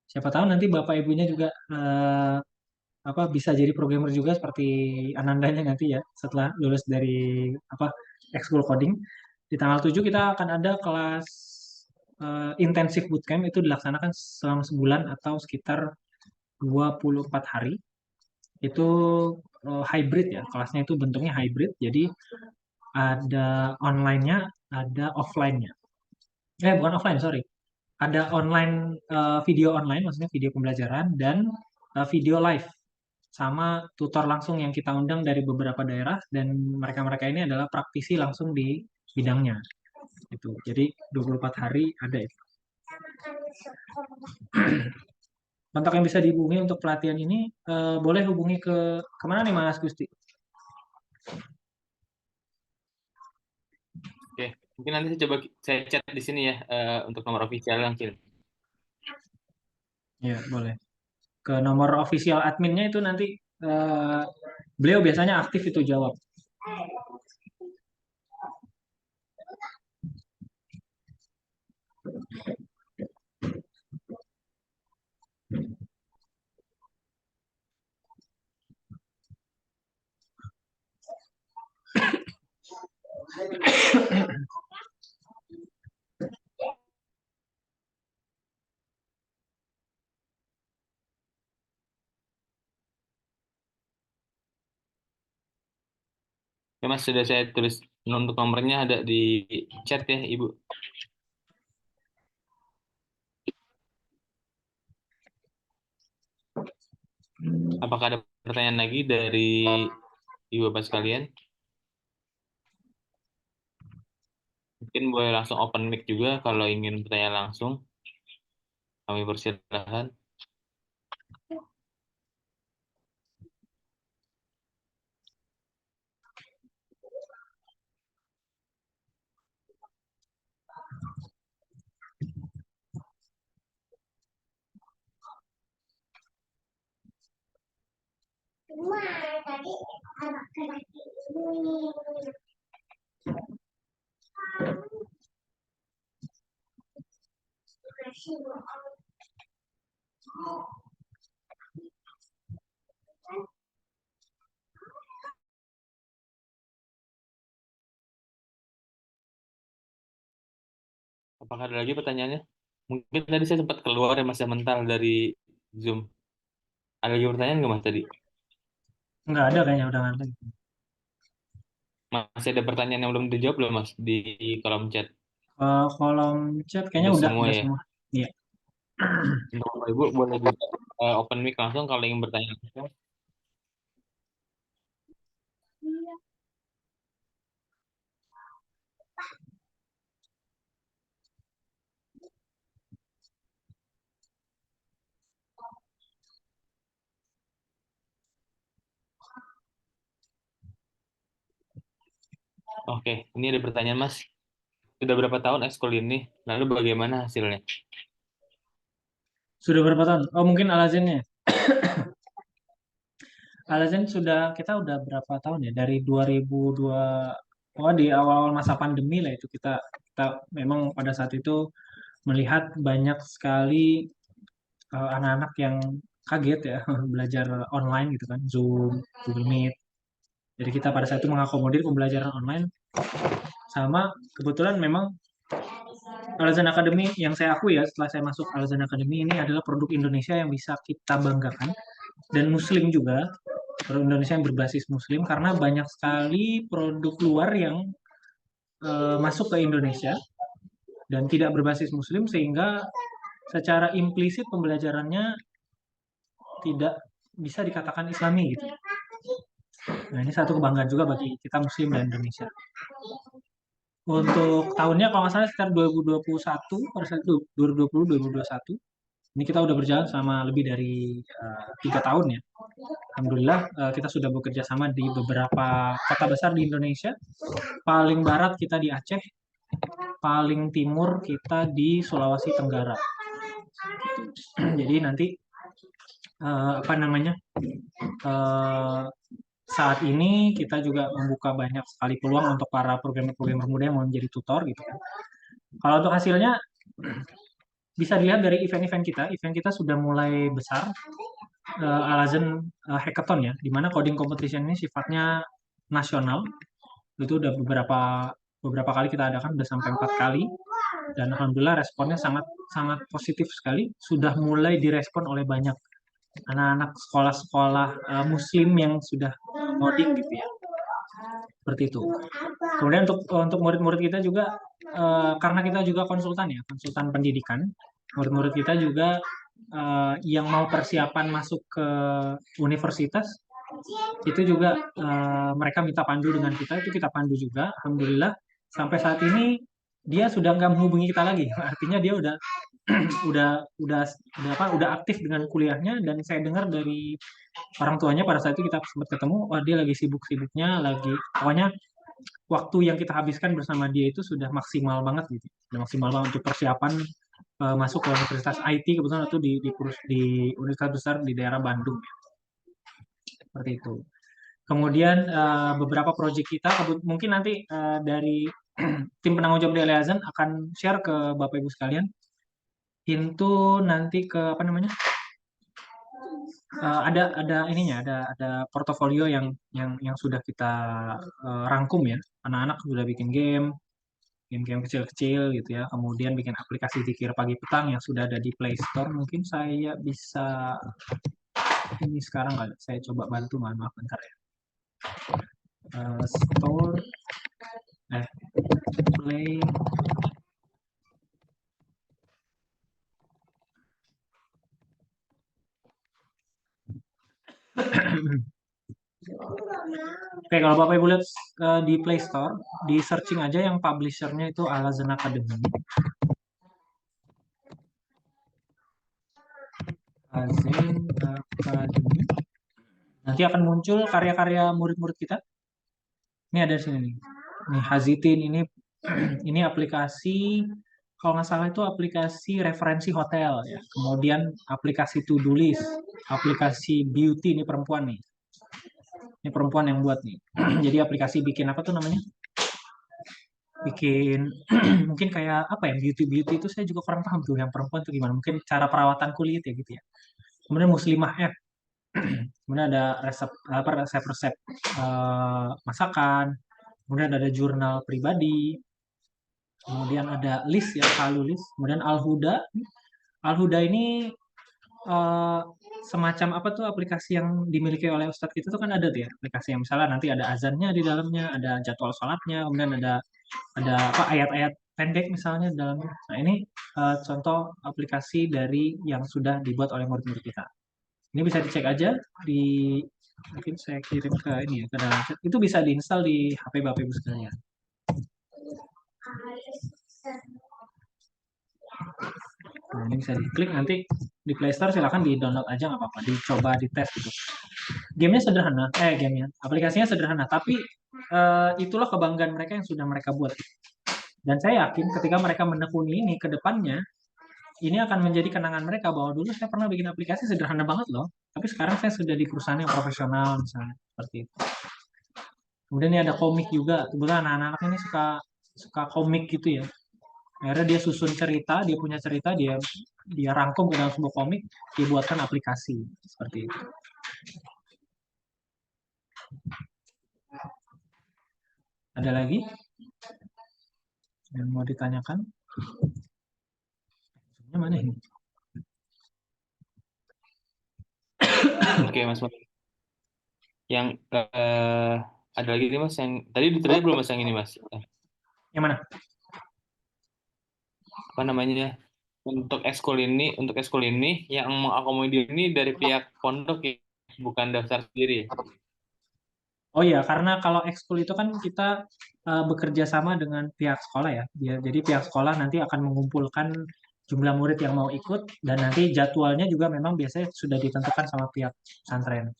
Siapa tahu nanti Bapak Ibunya juga apa bisa jadi programmer juga seperti Anandanya nanti ya setelah lulus dari apa ekskul coding. Di tanggal 7 kita akan ada kelas intensif bootcamp itu dilaksanakan selama sebulan atau sekitar 24 hari. Itu hybrid ya, kelasnya itu bentuknya hybrid. Jadi ada online-nya, ada offline-nya. Bukan offline, sorry. Ada online video online, maksudnya video pembelajaran dan video live sama tutor langsung yang kita undang dari beberapa daerah dan mereka-mereka ini adalah praktisi langsung di bidangnya. Itu. Jadi 24 hari ada itu. Kontak yang bisa dihubungi untuk pelatihan ini boleh hubungi ke kemana nih Mas Gusti? Oke, mungkin nanti saya chat di sini ya untuk nomor official langsung. Ya, boleh. Ke nomor official adminnya itu nanti eh, beliau biasanya aktif itu jawab. Ya Mas, sudah saya tulis untuk nomornya ada di chat ya Ibu. Apakah ada pertanyaan lagi dari Ibu Bapak sekalian? Mungkin boleh langsung open mic juga kalau ingin bertanya langsung. Kami persilahkan. Apakah ada lagi pertanyaannya? Mungkin tadi saya sempat keluar ya Mas ya, mental dari Zoom. Ada lagi pertanyaan nggak Mas tadi? Nggak ada kayaknya udah nggak ada. Masih ada pertanyaan yang belum dijawab belum Mas di kolom chat? Kolom chat kayaknya Udah semua udah ya. semua. Iya. Untuk Bapak Ibu boleh juga open mic langsung kalau ingin bertanya langsung. Apakah Oke, ini ada pertanyaan Mas. Sudah berapa tahun ekskul ini? Lalu bagaimana hasilnya? Sudah berapa tahun? Oh, mungkin alasannya. Alasan kita udah berapa tahun ya? Dari 2002, oh di awal-awal masa pandemi lah itu kita memang pada saat itu melihat banyak sekali anak-anak yang kaget ya belajar online gitu kan, Zoom, Google Meet. Jadi kita pada saat itu mengakomodir pembelajaran online sama kebetulan memang Al-Azan Academy yang saya akui ya setelah saya masuk Al-Azan Academy ini adalah produk Indonesia yang bisa kita banggakan dan Muslim juga, produk Indonesia yang berbasis Muslim karena banyak sekali produk luar yang masuk ke Indonesia dan tidak berbasis Muslim sehingga secara implisit pembelajarannya tidak bisa dikatakan Islami gitu. Nah, ini satu kebanggaan juga bagi kita Muslim dan Indonesia. Untuk tahunnya kalau nggak salah sekitar 2021, pada saat itu 2020-2021, ini kita udah berjalan selama lebih dari 3 tahun ya. Alhamdulillah kita sudah bekerja sama di beberapa kota besar di Indonesia. Paling barat kita di Aceh, paling timur kita di Sulawesi Tenggara. Jadi nanti apa namanya saat ini kita juga membuka banyak sekali peluang untuk para programmer-programmer muda yang mau menjadi tutor gitu kan. Kalau untuk hasilnya bisa dilihat dari event-event kita. Event kita sudah mulai besar. Al-Azan Hackathon ya, di mana coding competition ini sifatnya nasional. Itu udah beberapa kali kita adakan, udah sampai 4 kali. Dan alhamdulillah responnya sangat sangat positif sekali. Sudah mulai direspon oleh banyak anak-anak sekolah-sekolah Muslim yang sudah ngoding gitu ya. Seperti itu. Kemudian untuk murid-murid kita juga karena kita juga konsultan ya, konsultan pendidikan. Murid-murid kita juga yang mau persiapan masuk ke universitas itu juga mereka minta pandu dengan kita, itu kita pandu juga. Alhamdulillah sampai saat ini dia sudah nggak menghubungi kita lagi. Artinya dia udah udah aktif dengan kuliahnya dan saya dengar dari orang tuanya pada saat itu kita sempat ketemu, wah dia lagi sibuk-sibuknya, lagi pokoknya waktu yang kita habiskan bersama dia itu sudah maksimal banget gitu, sudah maksimal banget untuk persiapan masuk ke Universitas IT kebetulan itu di universitas besar di daerah Bandung seperti itu. Kemudian beberapa proyek kita mungkin nanti dari tim penanggung jawab dari Al-Azan akan share ke Bapak Ibu sekalian. Itu nanti ke apa namanya? Ada ininya, ada portofolio yang sudah kita rangkum ya. Anak-anak sudah bikin game-game kecil-kecil gitu ya. Kemudian bikin aplikasi zikir pagi petang yang sudah ada di Play Store. Mungkin saya bisa ini sekarang nggak? Saya coba bantu, maaf bentar ya. Store, Play. Oke, kalau Bapak Ibu lihat di Play Store, di searching aja yang publishernya itu Al-Azan Academy. Al-Azan Academy. Nanti akan muncul karya-karya murid-murid kita. Ini ada di sini nih. Nih Hazitin ini aplikasi kalau nggak salah itu aplikasi referensi hotel ya. Kemudian aplikasi to-do list, aplikasi beauty ini perempuan nih. Ini perempuan yang buat nih. Jadi aplikasi bikin apa tuh namanya? Bikin mungkin kayak apa ya, beauty itu saya juga kurang paham tuh yang perempuan tuh gimana. Mungkin cara perawatan kulit ya gitu ya. Kemudian Muslimah App. Kemudian ada resep-resep masakan. Kemudian ada jurnal pribadi. Kemudian ada list ya, Halu list. Kemudian Al-Huda. Al-Huda ini semacam apa tuh aplikasi yang dimiliki oleh Ustadz kita tuh kan ada tuh ya aplikasi yang misalnya nanti ada azannya di dalamnya, ada jadwal sholatnya, kemudian ada apa ayat-ayat pendek misalnya di dalamnya. Nah ini contoh aplikasi dari yang sudah dibuat oleh murid-murid kita. Ini bisa dicek aja di mungkin saya kirim ke ini ya ke dalam chat. Itu bisa diinstal di HP Bapak Ibu sekalian. Nah, ini bisa diklik nanti di Play Store, silahkan di download aja nggak apa-apa, dicoba dites gitu. Gamenya sederhana, aplikasinya sederhana, tapi itulah kebanggaan mereka yang sudah mereka buat. Dan saya yakin ketika mereka menekuni ini ke depannya, ini akan menjadi kenangan mereka bahwa dulu saya pernah bikin aplikasi sederhana banget loh, tapi sekarang saya sudah di perusahaan yang profesional misalnya seperti itu. Kemudian ini ada komik juga. Kebetulan anak-anak ini suka suka komik gitu ya. Akhirnya dia susun cerita, dia punya cerita, dia rangkum ke dalam sebuah komik, dia buatkan aplikasi seperti itu. Ada lagi yang mau ditanyakan? Ini mana ini? Oke, Mas. Yang ada lagi nih Mas yang tadi ditanya belum Mas yang ini Mas. Yang mana? Apa namanya? Untuk ekskul ini yang mengakomodir ini dari pihak pondok ya, bukan daftar sendiri. Oh iya, karena kalau ekskul itu kan kita bekerja sama dengan pihak sekolah ya. Jadi pihak sekolah nanti akan mengumpulkan jumlah murid yang mau ikut dan nanti jadwalnya juga memang biasanya sudah ditentukan sama pihak pesantren.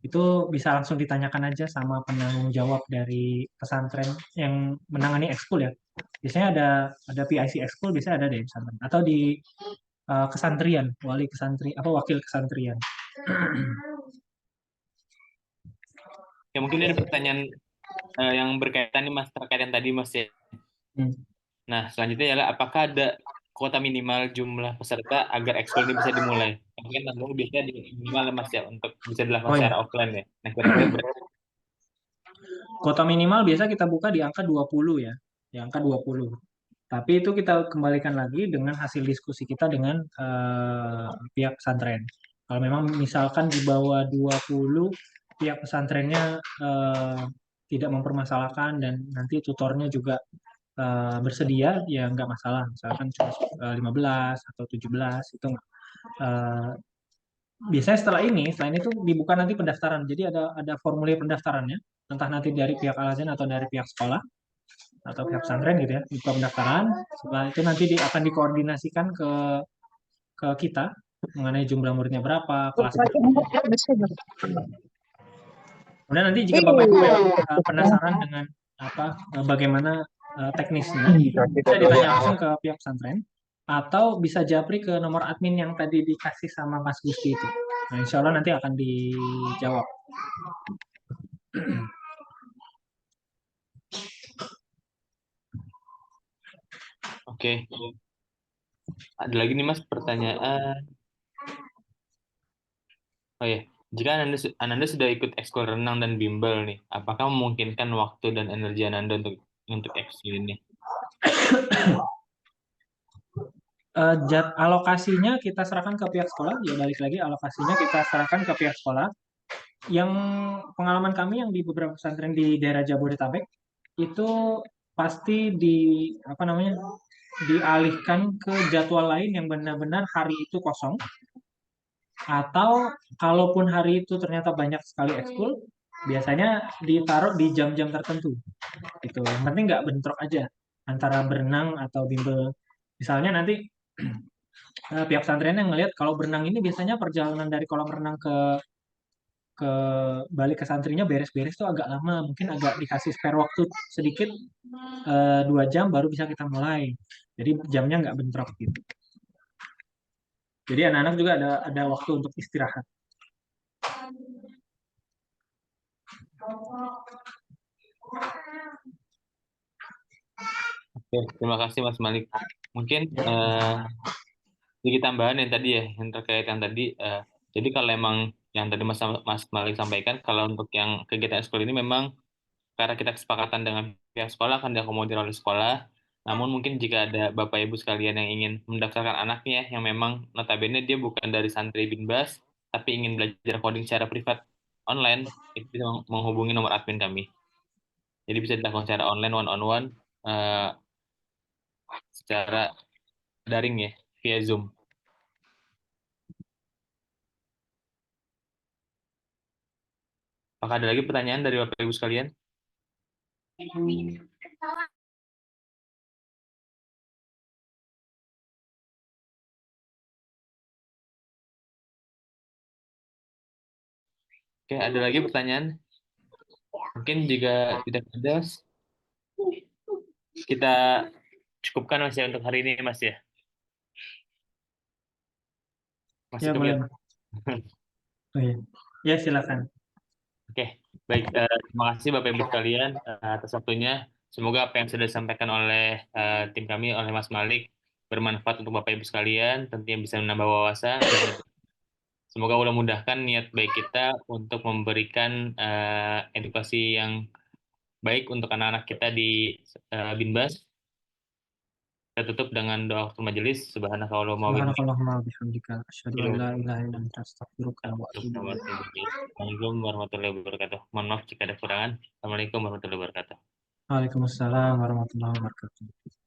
Itu bisa langsung ditanyakan aja sama penanggung jawab dari pesantren yang menangani ekskul ya. Biasanya ada PIC ekskul, biasanya ada di pesantren atau di kesantrian, wali kesantri apa wakil kesantrian. Ya mungkin ada pertanyaan yang berkaitan nih Mas terkait yang tadi Mas ya. Hmm. Nah, selanjutnya adalah apakah ada kuota minimal jumlah peserta agar ekskul ini bisa dimulai? Mungkin nanti biasanya di minimal ya, Mas ya untuk bisa dilakukan Oh ya, secara offline ya. Nah, kira-kira berapa? kota minimal biasa kita buka di angka 20 ya, di angka 20. Tapi itu kita kembalikan lagi dengan hasil diskusi kita dengan pihak pesantren. Kalau memang misalkan di bawah 20, pihak pesantrennya tidak mempermasalahkan dan nanti tutornya juga bersedia, ya nggak masalah. Misalkan cuma 15 atau 17, itu nggak. eh, Biasanya selain itu dibuka nanti pendaftaran. Jadi ada formulir pendaftarannya, entah nanti dari pihak Al-Azhar atau dari pihak sekolah atau pihak pesantren gitu ya, buka pendaftaran. Setelah itu nanti akan dikoordinasikan ke kita mengenai jumlah muridnya berapa, kelas berapa. Kemudian nanti jika Bapak Ibu yang penasaran dengan bagaimana teknisnya, bisa ditanya langsung ke pihak pesantren atau bisa japri ke nomor admin yang tadi dikasih sama Mas Gusti itu. Nah, insya Allah nanti akan dijawab. Oke. Ada lagi nih Mas pertanyaan. Oh ya, jika Ananda sudah ikut ekskul renang dan bimbel nih, apakah memungkinkan waktu dan energi Ananda untuk ekskul ini? Alokasinya kita serahkan ke pihak sekolah, ya balik lagi alokasinya kita serahkan ke pihak sekolah. Yang pengalaman kami yang di beberapa pesantren di daerah Jabodetabek itu pasti apa namanya dialihkan ke jadwal lain yang benar-benar hari itu kosong, atau kalaupun hari itu ternyata banyak sekali ekskul, biasanya ditaruh di jam-jam tertentu. Itu yang penting nggak bentrok aja antara berenang atau bimbel. Misalnya nanti pihak pesantren yang ngelihat kalau berenang ini biasanya perjalanan dari kolam renang ke balik ke santrinya beres-beres tuh agak lama, mungkin agak dikasih spare waktu sedikit 2 jam baru bisa kita mulai. Jadi jamnya nggak bentrok gitu. Jadi anak-anak juga ada waktu untuk istirahat. Oke, terima kasih Mas Malik. Mungkin sedikit tambahan yang tadi ya, yang terkait yang tadi. Jadi kalau emang yang tadi Mas Malik sampaikan, kalau untuk yang kegiatan ekskul ini memang karena kita kesepakatan dengan pihak sekolah akan diakomodir oleh sekolah. Namun mungkin jika ada Bapak Ibu sekalian yang ingin mendaftarkan anaknya yang memang notabene dia bukan dari santri Binbas, tapi ingin belajar coding secara privat online, itu bisa menghubungi nomor admin kami. Jadi bisa dilakukan secara online one on one secara daring ya via Zoom. Apakah ada lagi pertanyaan dari Bapak Ibu sekalian? Oke, ada lagi pertanyaan? Mungkin jika tidak ada, kita cukupkan Mas ya untuk hari ini Mas ya. Mas Ya, cukup ya. boleh. Oh, iya. Ya, silakan. Oke, baik. Terima kasih Bapak Ibu sekalian atas waktunya. Semoga apa yang sudah disampaikan oleh tim kami, oleh Mas Malik, bermanfaat untuk Bapak Ibu sekalian. Tentunya bisa menambah wawasan dan semoga Allah mudahkan niat baik kita untuk memberikan edukasi yang baik untuk anak-anak kita di Binbas. Kita tutup dengan doa waktu majelis. Subhanakallahumma wa bihamdika. Subhanakallahumma wa bihamdika asyhadu an la ilaha illa anta astaghfiruka wa atubu ilaik. Assalamualaikum warahmatullahi wabarakatuh. Mohon maaf jika ada kekurangan. Assalamualaikum warahmatullahi wabarakatuh. Waalaikumsalam warahmatullahi wabarakatuh.